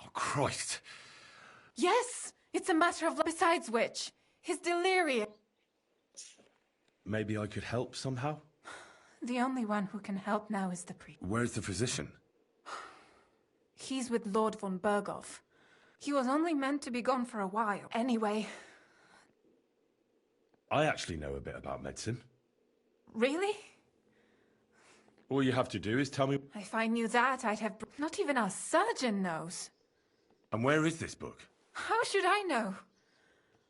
Oh, Christ. Yes! It's a matter of... Besides which, his delirium... Maybe I could help somehow? The only one who can help now is the priest. Where's the physician? He's with Lord von Berghoff. He was only meant to be gone for a while. Anyway. I actually know a bit about medicine. Really? All you have to do is tell me... If I knew that, I'd have... Not even our surgeon knows. And where is this book? How should I know?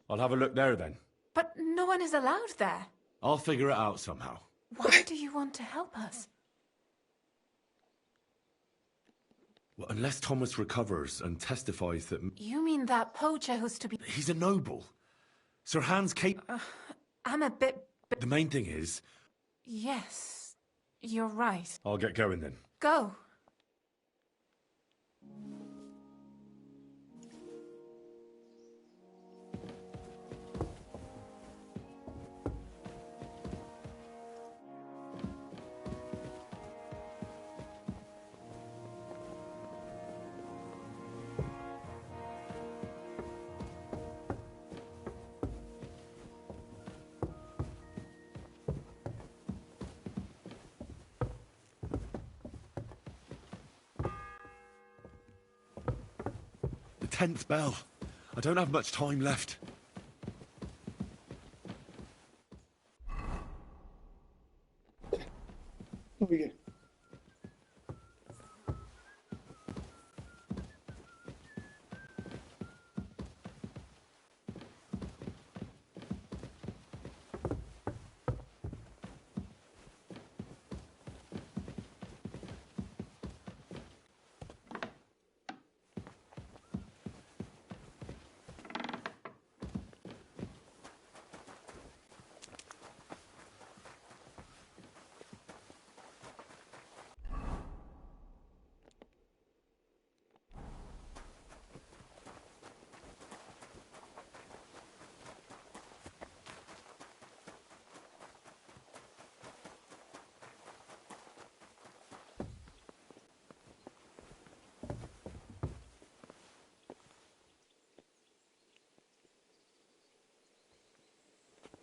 I'll have a look there then. But no one is allowed there. I'll figure it out somehow. Why do you want to help us? Well, unless Thomas recovers and testifies that... You mean that poacher who's to be... He's a noble. Sir Hans Cape... I'm a bit... The main thing is... Yes, you're right. I'll get going then. Go. The 10th bell. I don't have much time left. Oh yeah.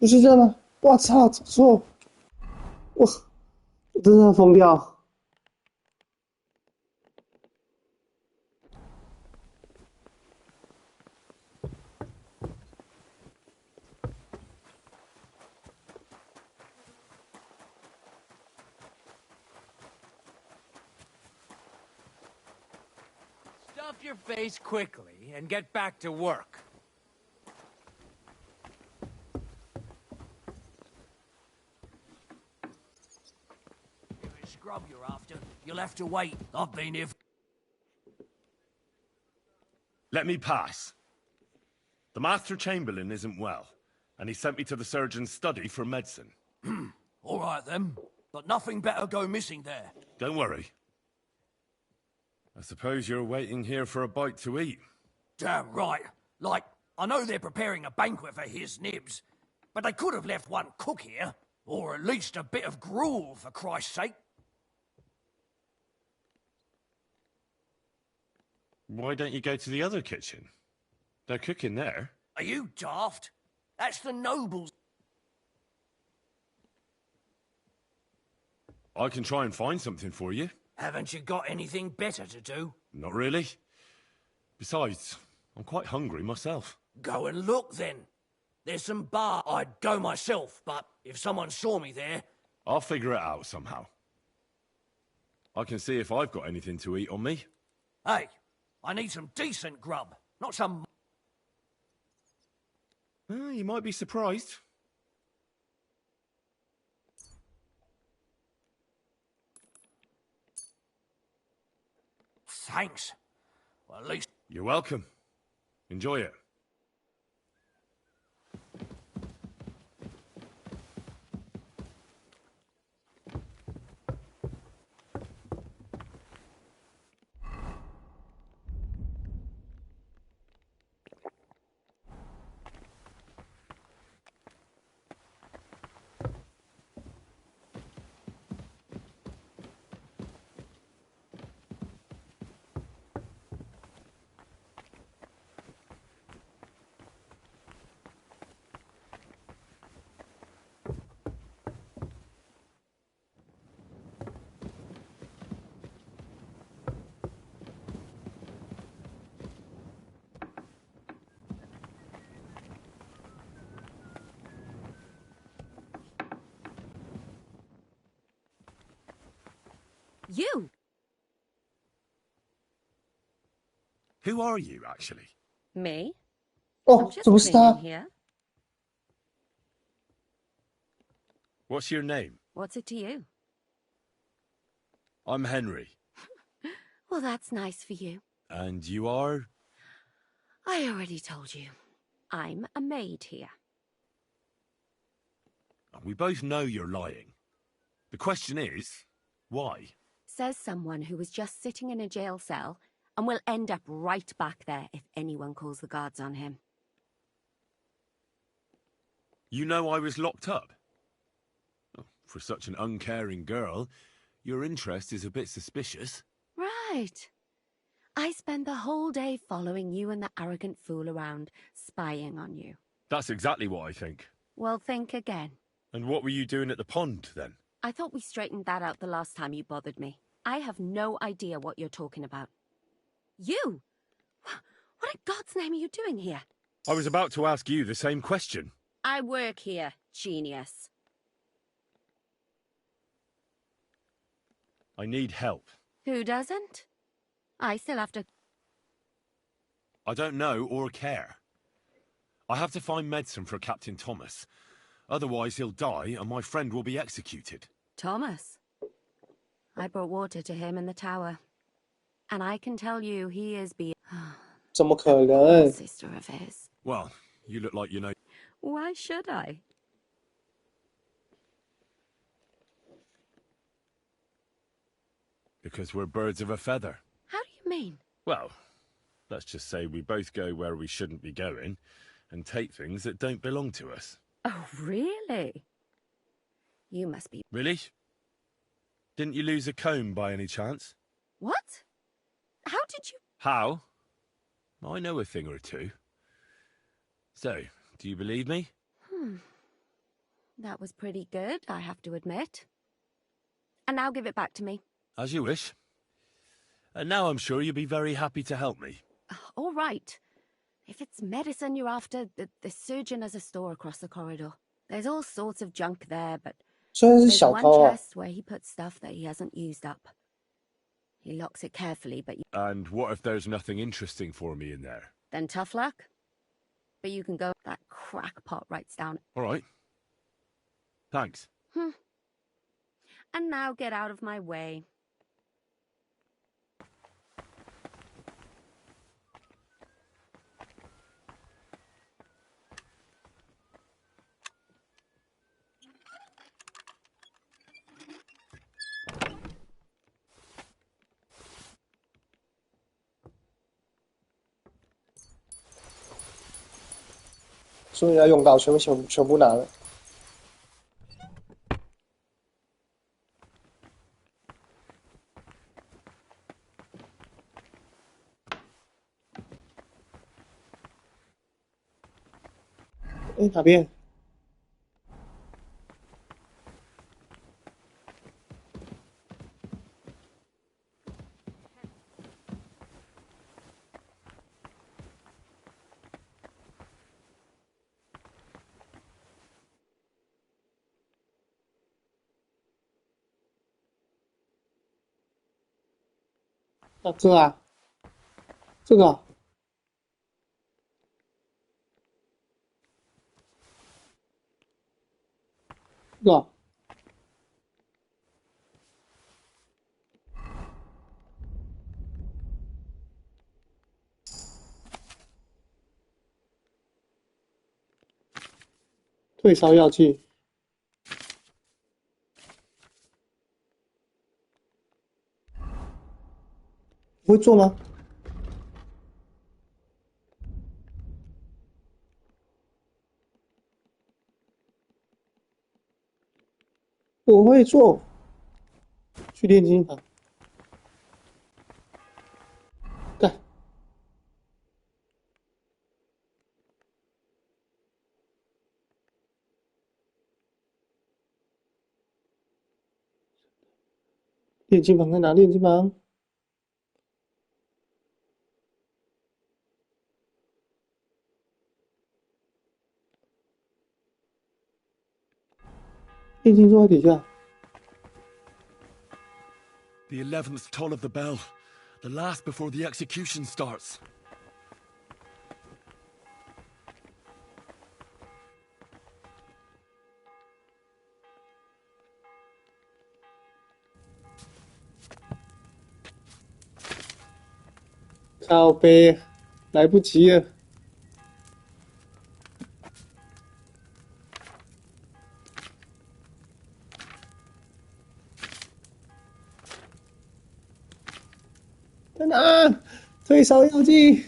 不是这样的，我操，走错，我真的要疯掉。Stuff your face quickly and get back to work. Scrub you're after. You'll have to wait. I've been here. Let me pass. The Master Chamberlain isn't well, and he sent me to the surgeon's study for medicine. All right then, but nothing better go missing there. Don't worry. I suppose you're waiting here for a bite to eat. Damn right. Like, I know they're preparing a banquet for his nibs, but they could have left one cook here, or at least a bit of gruel, for Christ's sake. Why don't you go to the other kitchen? They're cooking there. Are you daft? That's the nobles. I can try and find something for you. Haven't you got anything better to do? Not really. Besides, I'm quite hungry myself. Go and look then. There's some bar. I'd go myself, but if someone saw me there... I'll figure it out somehow. I can see if I've got anything to eat on me. Hey, I need some decent grub, not some... You might be surprised. Thanks. Well, at least... You're welcome. Enjoy it. You! Who are you, actually? Me? 哦 I'm，just 怎么是 cleaning 他？ here. What's your name? What's it to you? I'm Henry. Well, that's nice for you. And you are? I already told you. I'm a maid here. We both know you're lying. The question is, why? Says someone who was just sitting in a jail cell and will end up right back there if anyone calls the guards on him. You know I was locked up? Oh, for such an uncaring girl, your interest is a bit suspicious. Right. I spend the whole day following you and the arrogant fool around, spying on you. That's exactly what I think. Well, think again. And what were you doing at the pond, then? I thought we straightened that out the last time you bothered me. I have no idea what you're talking about. You? What in God's name are you doing here? I was about to ask you the same question. I work here, genius. I need help. Who doesn't? I still have to... I don't know or care. I have to find medicine for Captain Thomas. Otherwise he'll die and my friend will be executed. Thomas? I brought water to him in the tower. And I can tell you he is beyond... 怎么可能？ sister of his. Well, you look like you know. Why should I? Because we're birds of a feather. How do you mean? Well, let's just say we both go where we shouldn't be going and take things that don't belong to us. Oh, really? You must be... Really? Didn't you lose a comb by any chance? What? How did you... How? I know a thing or two. So, do you believe me? That was pretty good, I have to admit. And now give it back to me. As you wish. And now I'm sure you'll be very happy to help me. All right. If it's medicine you're after, the surgeon has a store across the corridor. There's all sorts of junk there, but 虽然是 there's 小 one 偷啊， chest where he puts stuff that he hasn't used up. He locks it carefully, but And what if there's nothing interesting for me in there? then tough luck. But you can go... That crackpot writes down... All right. Thanks. And now get out of my way. "终于要用到，全部拿了。哎，哪边？啊，这个啊，这个啊，这个啊。退烧药剂，不会做吗？我会做，去炼金房。干，炼金房在哪？炼金房。炼金桌在底下。The 11th toll of the bell. The last before the execution starts.靠背，来不及了。在哪？退烧药剂。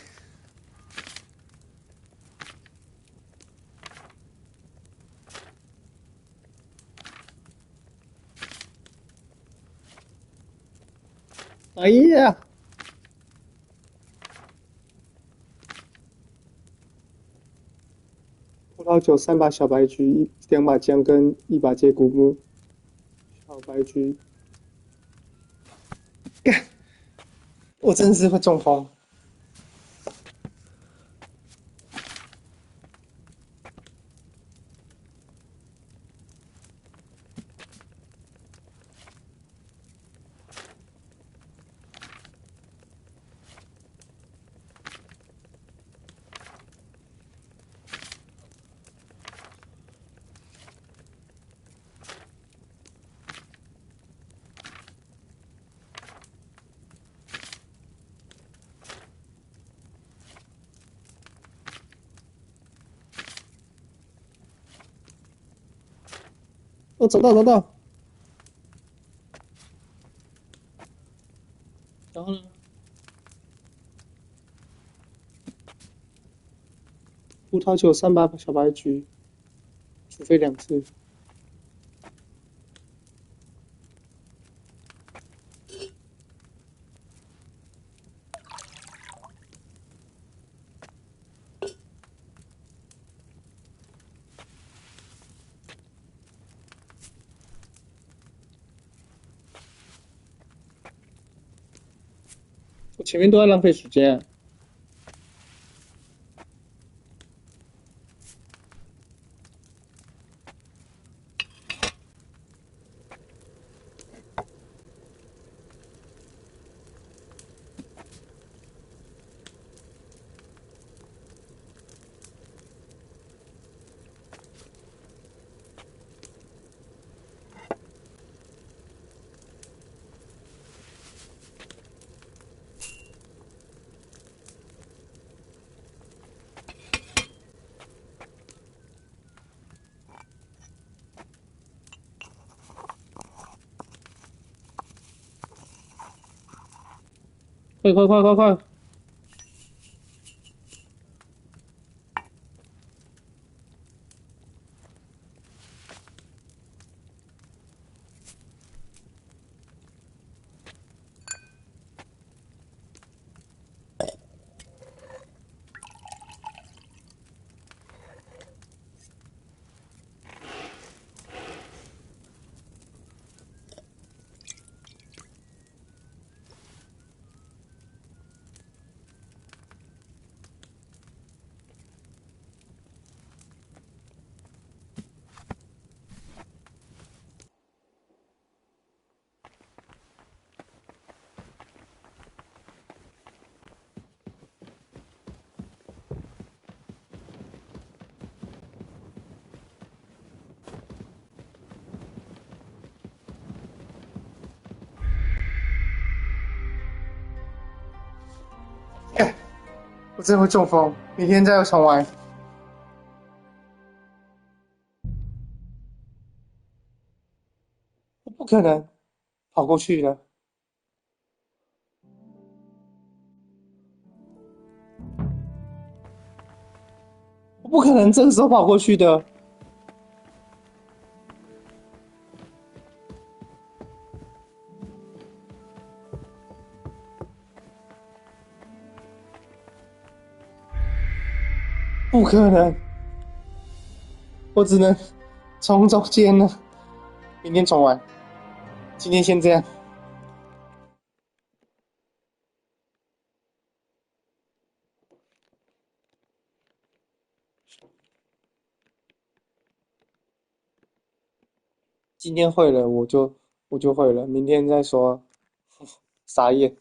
哎呀！葡萄酒3把小白菊，2把姜跟1把接骨木。小白菊，干！我真的是会中风。哦，找到。然后呢？葡萄酒3把小白菊，煮沸2次。我前面都在浪费时间。快！我真的会中风，明天再重玩。我不可能跑过去的，我不可能这个时候跑过去的。不可能，我只能从中间了。明天重玩，今天先这样。今天会了，我就会了，明天再说。傻眼。